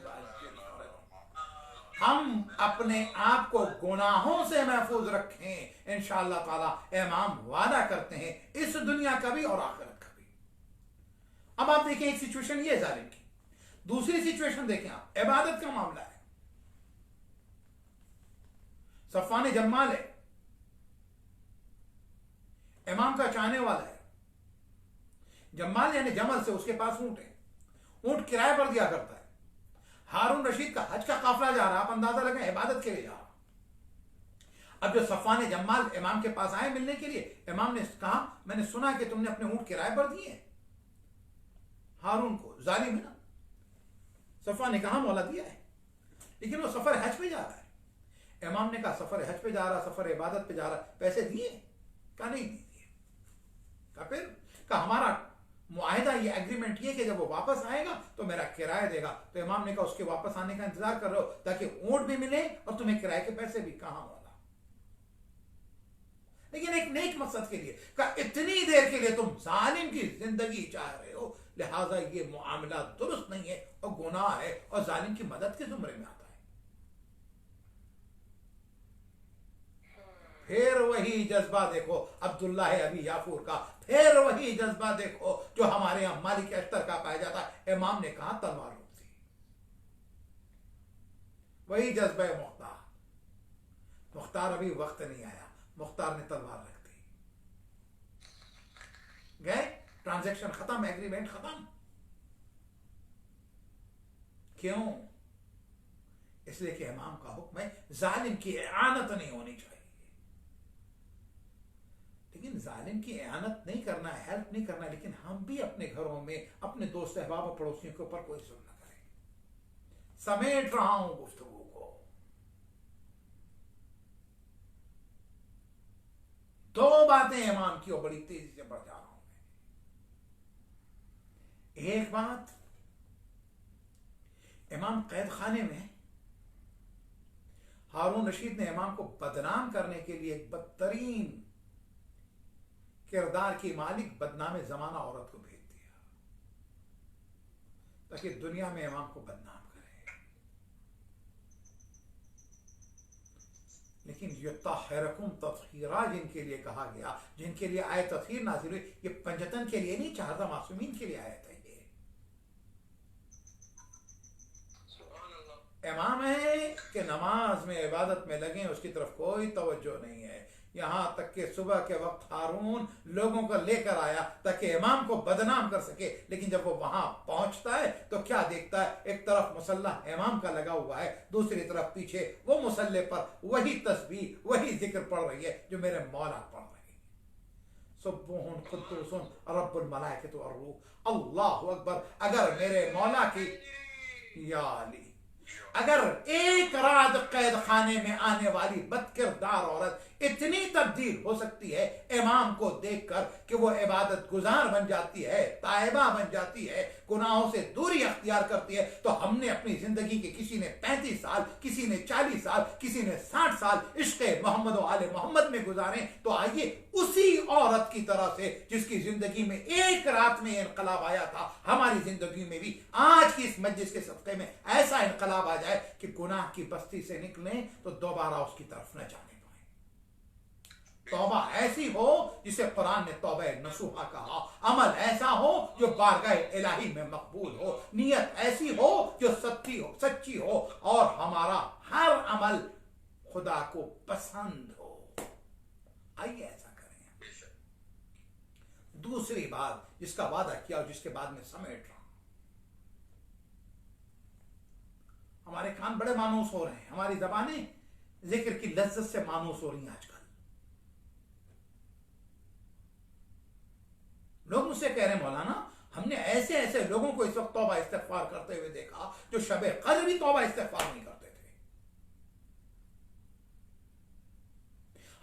हम अपने आप को गुनाहों से महफूज रखें, इंशाअल्लाह ताला। इमाम वादा करते हैं इस दुनिया का भी और आखिरत का भी। अब आप देखें, एक सिचुएशन ये है जालिम की, दूसरी सिचुएशन देखें आप, इबादत का मामला है। सफवान जम्माल है, इमाम का चाहने वाला है। जम्माल यानी जमल से, उसके पास ऊंट है, ऊंट किराए पर दिया करता है। हारून रशीद का हज का काफिला जा रहा, आप अंदाजा लगाएं, इबादत के लिए जा रहा। अब जो सफवान जम्माल इमाम के पास आए मिलने के लिए, इमाम ने कहा मैंने सुना कि तुमने अपने ऊंट किराए पर दिए। हारून को जालिम है ना, सफवान ने कहा मौला दिया है, लेकिन वो सफर हज पे जा रहा है। इमाम ने कहा सफर हज पे जा रहा, सफर इबादत पे जा रहा, पैसे दिए? कहा नहीं दिए। कहा फिर? कहा हमारा मुआहिदा ये एग्रीमेंट ये कि जब वो वापस आएगा तो मेरा किराया देगा। तो इमाम ने कहा उसके वापस आने का इंतजार कर रहे हो ताकि ऊंट भी मिले और तुम्हें किराए के पैसे भी। कहां वाला, लेकिन एक नेक मकसद के लिए। कहा इतनी देर के लिए तुम जालिम की जिंदगी चाह रहे हो, लिहाजा ये मुआमला दुरुस्त नहीं है और गुनाह है और जालिम की मदद के जुमरे में आता है। फिर वही जज्बा देखो अब्दुल्ला है अबी याफूर का, फिर वही जज्बा देखो जो हमारे यहां मालिक अख्तर का पाया जाता है। इमाम ने कहा तलवार रोक दी, वही जज्बा मुख्तार। मुख्तार अभी वक्त नहीं आया, मुख्तार ने तलवार रख दी, गए, ट्रांजैक्शन खत्म, एग्रीमेंट खत्म। क्यों? इसलिए कि इमाम का हुक्म है जालिम की इआनत नहीं होनी चाहिए। लेकिन जालिम की इआनत नहीं करना है, हेल्प नहीं करना है, लेकिन हम भी अपने घरों में अपने दोस्त अहबाब और पड़ोसियों के ऊपर कोई जुल्म न करें। समेट रहा हूं गुफ्तगू को, दो बातें इमाम की और बड़ी तेजी से बढ़ जा रहा हूं मैं। एक बात, इमाम कैद खाने में, हारून रशीद ने इमाम को बदनाम करने के लिए एक बदतरीन किरदार की मालिक बदनाम जमाना औरत को भेज दिया ताकि दुनिया में इमाम को बदनाम करे। लेकिन युत्तहिरकुम तत्हीरा जिनके लिए कहा गया, जिनके लिए आयत तत्हीर नाज़िल हुई, ये पंजतन के लिए नहीं, चाहता मासूमीन के लिए आयत है। ये इमाम है कि नमाज में इबादत में लगे, उसकी तरफ कोई तवज्जो नहीं है। यहां तक कि सुबह के वक्त हारून लोगों को लेकर आया ताकि इमाम को बदनाम कर सके, लेकिन जब वो वहां पहुंचता है तो क्या देखता है, एक तरफ मुसल्ला इमाम का लगा हुआ है, दूसरी तरफ पीछे वो मुसल्ले पर वही तस्बीह वही जिक्र पढ़ रही है जो मेरे मौला पढ़ रही है। सुब्बुहुन कुद्दूसुन रब्बुल मलाइकतु अर्रूह, अल्लाहु अकबर। अगर मेरे मौला की या अली, अगर एक रात कैद खाने में आने वाली बदकिरदार औरत इतनी तब्दील हो सकती है इमाम को देखकर कि वो इबादत गुजार बन जाती है, ताइबा बन जाती है, गुनाहों से दूरी अख्तियार करती है, तो हमने अपनी जिंदगी के, किसी ने 35 साल, किसी ने 40 साल, किसी ने 60 साल इश्क़े मोहम्मद और आले मोहम्मद में गुजारे, तो आइए उसी औरत की तरह से जिसकी जिंदगी में एक रात में इनकलाब आया था, हमारी जिंदगी में भी आज की इस मजलिस के सदक़े में ऐसा इनकलाब आ जाए कि गुनाह की बस्ती से निकले तो दोबारा उसकी तरफ न जाने। तौबा ऐसी हो जिसे कुरान ने तौबा नसूहा कहा, अमल ऐसा हो जो बारगाह इलाही में मकबूल हो, नियत ऐसी हो जो सच्ची हो और हमारा हर अमल खुदा को पसंद हो। आइए ऐसा करें। दूसरी बात जिसका वादा किया और जिसके बाद में समेट रहा हूं, हमारे कान बड़े मानूस हो रहे हैं, हमारी जबानें जिक्र की लज्जत से मानूस हो रही हैं। आजकल लोग मुझसे कह रहे हैं मौलाना, हमने ऐसे ऐसे लोगों को इस वक्त तौबा इस्तिग़फ़ार करते हुए देखा जो शब क़द्र भी तौबा इस्तिग़फ़ार नहीं करते थे।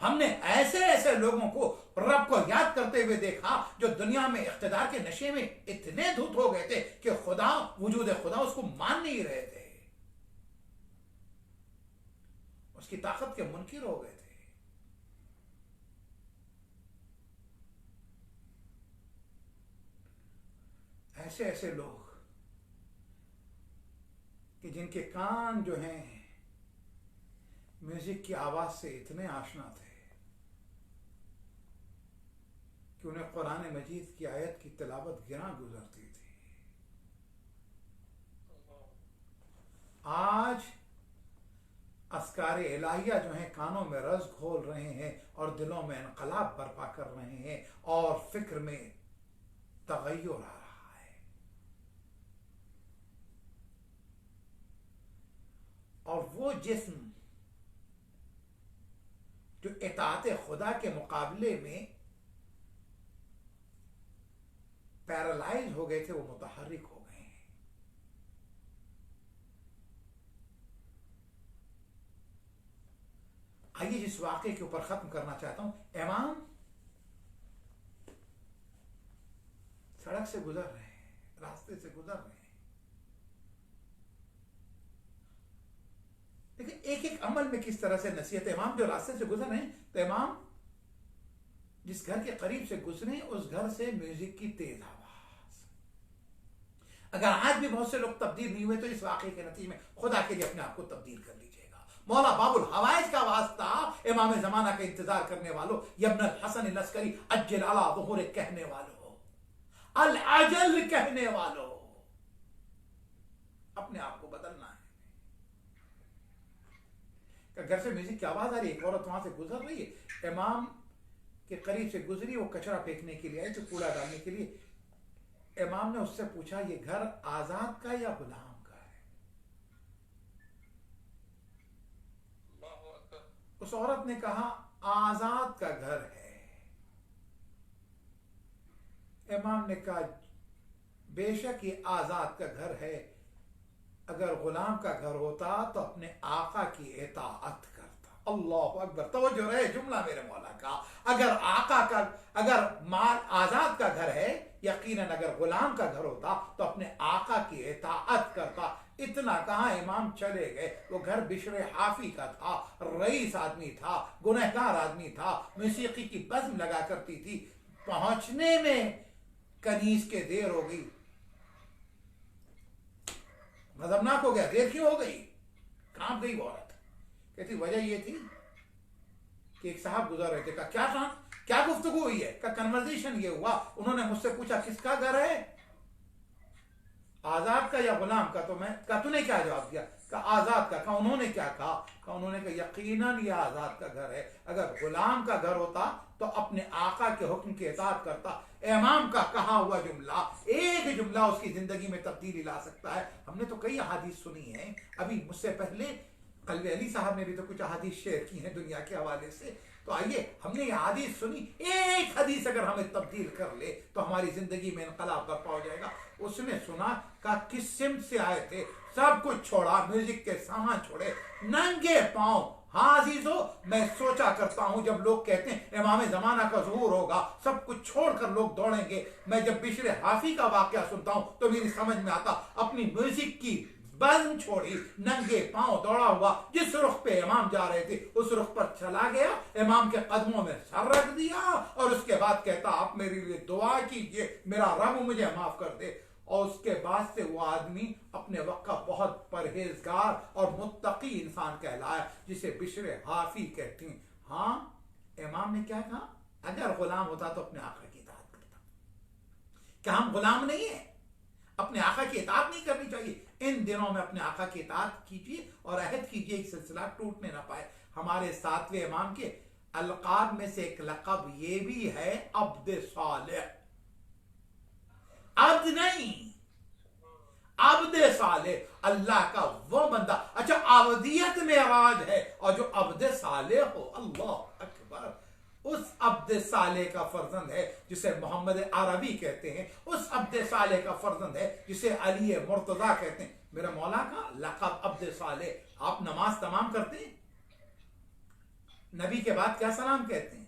हमने ऐसे ऐसे लोगों को रब को याद करते हुए देखा जो दुनिया में इख्तिदार के नशे में इतने धुत हो गए थे कि खुदा, वजूद खुदा उसको मान नहीं रहे थे, उसकी ताकत के मुनकिर हो गए थे। ऐसे ऐसे लोग कि जिनके कान जो हैं म्यूजिक की आवाज से इतने आशना थे कि उन्हें कुरान मजीद की आयत की तिलावत गिरा गुजरती थी। आज अस्कार इलाहिया जो हैं कानों में रस घोल रहे हैं और दिलों में इनकलाब बर्पा कर रहे हैं और फिक्र में तगय्युर आ रहा है। और वो जिस्म जो इताअत खुदा के मुकाबले में पैरालाइज हो गए थे वो मुतहर्रिक हो गए हैं। आइए जिस वाक़े के ऊपर खत्म करना चाहता हूं, इमाम सड़क से गुजर रहे हैं, रास्ते से गुजर रहे हैं, लेकिन एक एक अमल में किस तरह से नसीहत। इमाम जो रास्ते से गुजर रहे हैं तो इमाम जिस घर के करीब से गुजरे उस घर से म्यूजिक की तेज आवाज। अगर आज भी बहुत से लोग तब्दील नहीं हुए तो इस वाक़े के नतीजे में खुदा के लिए अपने आप को तब्दील कर लीजिएगा। मौला बाबुल हवाइज का वास्ता इमाम जमाना का इंतजार करने वालों, यब्न हसन लश्करी अज्जल अला ज़ुहूर कहने वालों, अल अजल कहने वालों, अपने आप को बदलना है। घर से म्यूजिक की आवाज आ रही है, एक औरत वहां से गुजर रही है, इमाम के करीब से गुजरी, वो कचरा फेंकने के लिए आई, तो कूड़ा डालने के लिए। इमाम ने उससे पूछा ये घर आजाद का या गुलाम का है? उस औरत ने कहा आजाद का घर है। इमाम ने कहा बेशक ये आजाद का घर है, अगर गुलाम का घर होता तो अपने आका की इताअत करता। अल्लाह अकबर, तवज्जो रहे जुमला मेरे मौला का। अगर आका का, अगर माल आजाद का घर है, यकीनन अगर गुलाम का घर होता तो अपने आका की इताअत करता। इतना कहा इमाम चले गए। वो घर बिशरे हाफी का था, रईस आदमी था, गुनहगार आदमी था, मौसीकी की बज़्म लगा करती थी। पहुंचने में कनीज के देर हो गई, गजबनाक हो गया। देर क्यों हो गई? कांप गई वो औरत। कहती वजह ये थी कि एक साहब गुजर रहे थे। कहा क्या था, क्या गुफ्तगू हुई है? का कन्वर्सेशन ये हुआ, उन्होंने मुझसे पूछा किसका घर है, आजाद का या गुलाम का? तो मैं कहा तूने क्या जवाब दिया? कहा आजाद का। कहा उन्होंने क्या कहा? कहा उन्होंने कहा यकीनन ये आजाद का घर है, अगर गुलाम का घर होता तो अपने आका के हुक्म की इताअत करता। इमाम का कहा हुआ जुमला, एक जुमला उसकी जिंदगी में तब्दीली ला सकता है। हमने तो कई अहादीस सुनी है, अभी मुझसे पहले कल्बे अली साहब ने भी तो कुछ अहादीस शेयर की हैं दुनिया के हवाले से। तो आइए, हमने ये हदीस सुनी, एक हदीस अगर हमें तब्दील कर ले तो हमारी जिंदगी में इनकलाब बर्पा हो जाएगा। उसने सुना का किस सिमत से आए थे, सब कुछ छोड़ा, म्यूजिक के सामान छोड़े, नंगे पांव। हाँ अजीजो, मैं सोचा करता हूं जब लोग कहते हैं इमाम जमाना का ज़ुहूर होगा, सब कुछ छोड़कर लोग दौड़ेंगे, मैं जब बिशरे हाफी का वाकया सुनता हूं तो मेरी समझ में आता अपनी म्यूजिक की बज़्म छोड़ी, नंगे पांव दौड़ा हुआ जिस रुख पे इमाम जा रहे थे उस रुख पर चला गया, इमाम के कदमों में सर रख दिया और उसके बाद कहता आप मेरे लिए दुआ कीजिए, मेरा रब मुझे माफ कर दे। और उसके बाद से वो आदमी अपने वक्त का बहुत परहेजगार और मुत्तकी इंसान कहलाया, जिसे बिशरे हाफी कहते हैं। हाँ, इमाम ने क्या कहा? अगर गुलाम होता तो अपने आका की इताअत करता। क्या हम गुलाम नहीं है? अपने आका की इताअत नहीं करनी चाहिए? इन दिनों में अपने आका की इताअत कीजिए और अहद कीजिए कि सिलसिला टूटने ना पाए। हमारे 7वें इमाम के अलकाब में से एक लक़ब ये भी है अब्द सालेह। अब्द नहीं, अब्द सालेह, अल्लाह का वो बंदा। अच्छा, अब्दियत में राज है, और जो अब्द सालेह हो, अल्लाह अकबर, उस अब्द सालेह का फर्जंद है जिसे मोहम्मद अरबी कहते हैं, उस अब्द सालेह का फर्जंद है जिसे अली मुर्तजा कहते हैं। मेरा मौला का लक़ब अब्द सालेह। आप नमाज तमाम करते हैं, नबी के बाद क्या सलाम कहते हैं?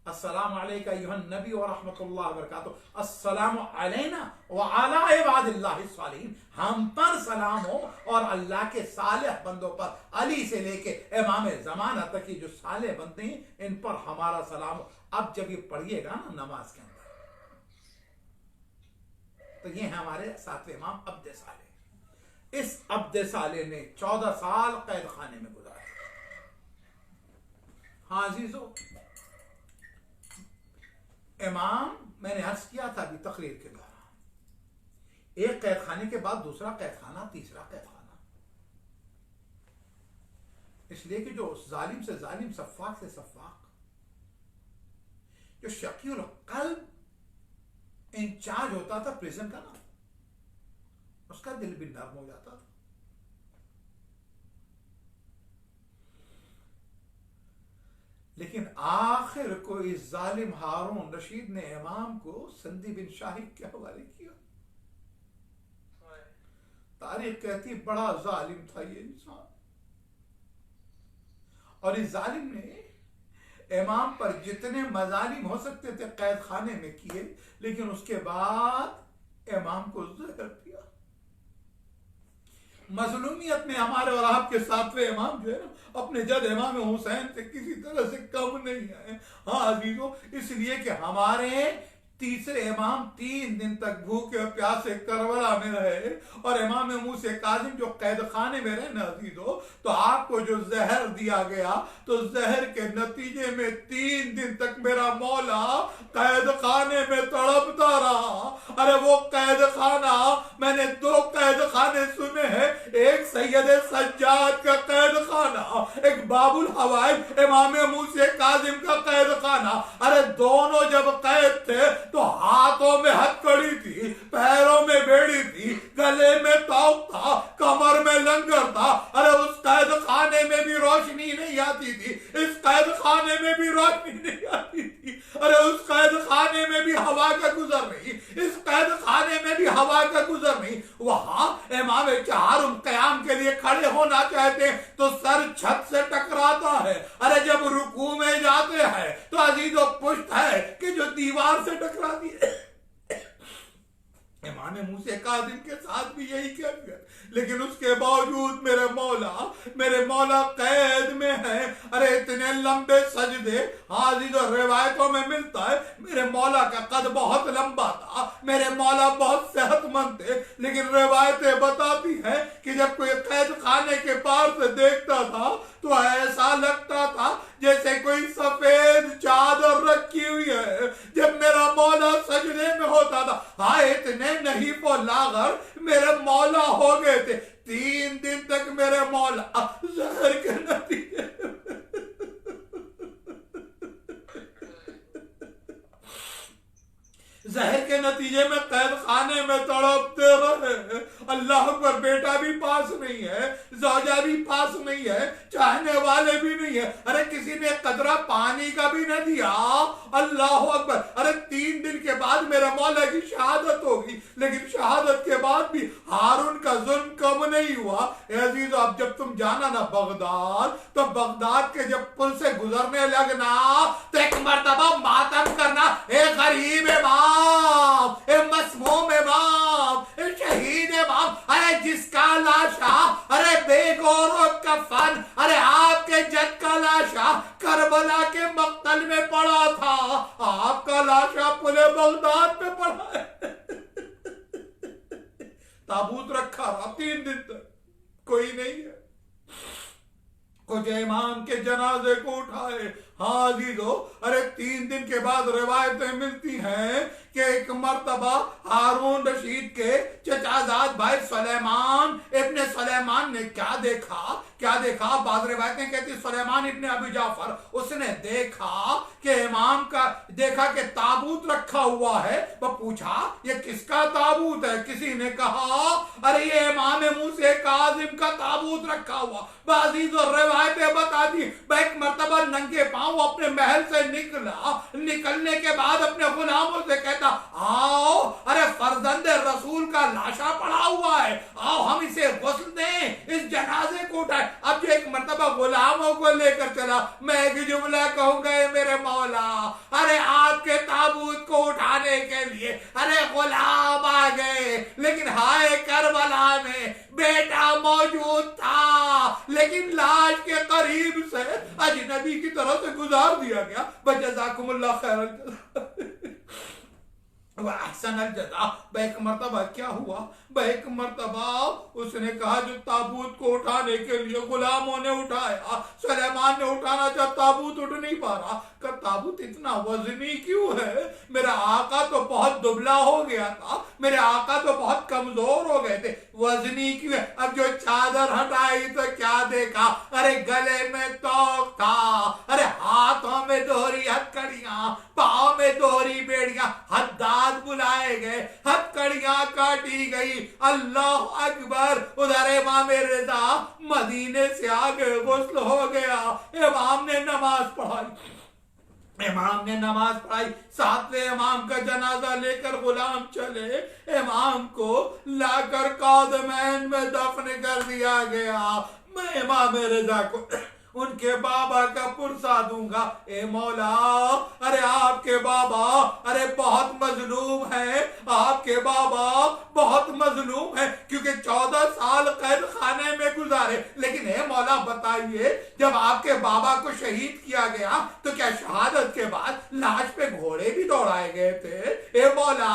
अस्सलामु अलैका अय्युहन नबी व रहमतुल्लाहि व बरकातुहू, अस्सलामु अलैना व अला इबादिल्लाहिस सालिहीन। हम पर सलाम हो और अल्लाह के सालेह बंदों पर, अली से लेके इमाम ज़माना तक की जो सालेह बंदे हैं इन पर हमारा सलाम हो। अब जब ये पढ़िएगा ना नमाज के अंदर, तो ये है हमारे 7वें इमाम अब्द सालेह। इस अब्द सालेह ने 14 साल कैद खाने में गुजारे। हाँ अजीजों, इमाम, मैंने अर्ज किया था अभी तकरीर के दौरान, एक कैद खाने के बाद दूसरा कैद खाना, तीसरा कैद खाना। इसलिए कि जो जालिम से जालिम, सफ़ाक से सफ़ाक, जो शकील कल्ब इंचार्ज होता था प्रिजन का ना, उसका दिल भी नर्म हो जाता था। लेकिन आखिर को इस जालिम हारून रशीद ने इमाम को संदी बिन शाहिद के हवाले किया। तारीख कहती बड़ा जालिम था ये इंसान, और इस जालिम ने इमाम पर जितने मजालिम हो सकते थे कैद खाने में किए, लेकिन उसके बाद इमाम को जहर दिया। मजलूमियत में हमारे और आपके सातवें इमाम जो है ना, अपने जद इमाम हुसैन से किसी तरह से कम नहीं है। हाँ अजीजों, इसलिए कि हमारे तीसरे इमाम 3 दिन तक भूखे और प्यासे करबला में रहे, और इमाम मूसा काजिम जो कैद खाने में रहे ना अजीजों, तो आपको जो जहर दिया गया, तो जहर के नतीजे में 3 दिन तक मेरा मौला कैद खाने में तड़पता रहा। अरे वो कैद खाना, मैंने 2 कैद खाने सुने हैं, एक सैयद सज्जाद का कैद खाना, एक बाबुल हवाइज इमाम मूसा काजिम का कैद खाना। अरे दोनों जब कैद थे तो हाथों में हथकड़ी थी, पैरों में बेड़ी थी, गले में तौक था, कमर में लंगर था। अरे उस कैद खाने में भी रोशनी नहीं आती थी, इस कैद खाने में भी रोशनी नहीं आती थी। अरे उस कैद खाने में भी हवा का गुजर नहीं, इस कैद खाने में भी हवा का गुजर नहीं। वहां इमाम चारुम कयाम के लिए खड़े होना चाहते तो सर छत से टकराता है। अरे जब रुकू में जाते हैं तो अजीजों पुष्ट है कि जो दीवार से टकरा दिए। इमाम मूसा काजिम के साथ भी यही कैफियत, लेकिन उसके बावजूद मेरे मौला कैद में है। अरे इतने लंबे सजदे, हाजी जो रिवायतों में मिलता है, मेरे मौला का कद बहुत लंबा था, मेरे मौला बहुत सेहतमंद थे, लेकिन रिवायतें बताती हैं कि जब कोई कैद खाने के पार से देखता था तो ऐसा लगता था जैसे कोई सफेद चादर रखी हुई है। जब मेरा मौला सजदे में होता था, हाँ इतने नहीं वो लागर मेरे मौला हो गए थे। 3 दिन तक मेरे मौला जहर के नतीजे जहर के नतीजे में कैद खाने में तड़पते रहे। अल्लाह पर बेटा भी पास नहीं है, ज़ौजा भी पास नहीं है, चाहने वाले भी नहीं है। अरे किसी ने कतरा पानी का भी न दिया। अल्लाह अकबर। अरे 3 दिन के बाद मेरे मौला की शहादत होगी, लेकिन शहादत के बाद भी हारून का जुल्म कम नहीं हुआ। अजीज, अब जब तुम जाना ना बगदाद, तो बगदाद के जब पुल से गुजरने लगना तो एक मर्तबा मातम करना, ए गरीब इमाम, ए मसमूम इमाम, ए शहीद इमाम, अरे जिसका लाशा, अरे बेगौर कफन, अरे आपके जद का लाशा करबला के मक्तल में पड़ा था, आपका लाशा पुले बगदाद में पड़ा है। ताबूत रखा रहा 3 दिन तक, कोई नहीं है। कुछ इमाम के जनाजे को उठाए। हाँ अजीजों, अरे 3 दिन के बाद रिवायतें मिलती हैं कि एक मर्तबा हारून रशीद के चचाजाद भाई सुलेमान इब्ने सुलेमान ने क्या देखा। बाद रिवायतें कहती सुलेमान इब्ने अबू जाफर, उसने देखा कि इमाम का देखा कि ताबूत रखा हुआ है। वह पूछा ये किसका ताबूत है? किसी ने कहा अरे ये इमाम मूसा काजिम का ताबूत रखा हुआ। बाजीज और रिवायतें बताती एक मर्तबा नंगे पांव अपने महल से निकलने के बाद अपने गुलामों से कहता आओ, अरे फर्जंद रसूल का लाशा पड़ा हुआ है, आओ हम इसे गुस्ल दें, इस जनाजे को उठाए। अब जो एक मर्तबा गुलामों को लेकर चला, मैं एक जुमला कहूंगा मेरे मौला, अरे आपके ताबूत को उठाने के लिए अरे गुलाम आ गए, लेकिन हाय करबला में बेटा मौजूद था, लेकिन लाश के करीब से अजनबी की तरह से गुजार दिया गया। बजज़ाकुमुल्लाह खैरन अहसन जज़ा। एक मर्तबा क्या हुआ, एक मर्तबा उसने कहा जो ताबूत को उठाने के लिए गुलामों ने उठाया, सुलेमान ने उठाना चाहा, ताबूत उठ नहीं पा रहा। ताबूत इतना वजनी क्यों है? मेरा आका तो बहुत दुबला हो गया था, मेरे आका तो बहुत कमजोर हो गए थे, वजनी की। अब जो चादर हटाई तो क्या देखा, अरे गले में तोक था, अरे हाथों में दोहरी हथकड़ियां, पाँव में दोहरी बेड़ियां, हद्दाद बुलाए गए, हथकड़ियां काटी गई। अल्लाह अकबर। उधर इमाम रजा मदीने से आगे गुस्ल हो गया, इमाम ने नमाज पढ़ाई, इमाम ने नमाज पढ़ाई, सातवें इमाम का जनाजा लेकर गुलाम चले, इमाम को लाकर कौदमैन में दफन कर दिया गया। मैं इमाम रजा को उनके बाबा का पुरसा दूंगा। ए मौला, अरे आपके बाबा अरे बहुत मजलूम है, आपके बाबा बहुत मजलूम है, क्योंकि 14 साल कैद खाने में गुजारे। लेकिन ए मौला बताइए, जब आपके बाबा को शहीद किया गया तो क्या शहादत के बाद लाश पे घोड़े भी दौड़ाए गए थे? ए मौला,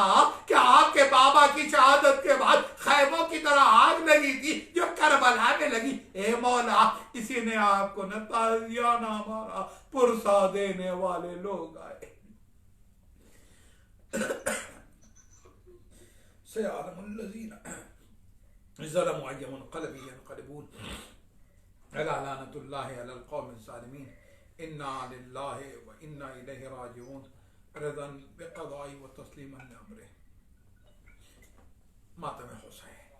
क्या आपके बाबा की शहादत के बाद खैमों की तरह आग लगी थी जो करबला में लगी? ए मौला, किसी ने आपको न ताजियाना मारा, पुरसा देने वाले लोग आए। इन्ना लिल्लाहि व इन्ना इलैहि राजिऊन, रज़न बिक़ज़ाई व तस्लीमन लिअम्रिह। मातम हुसैन।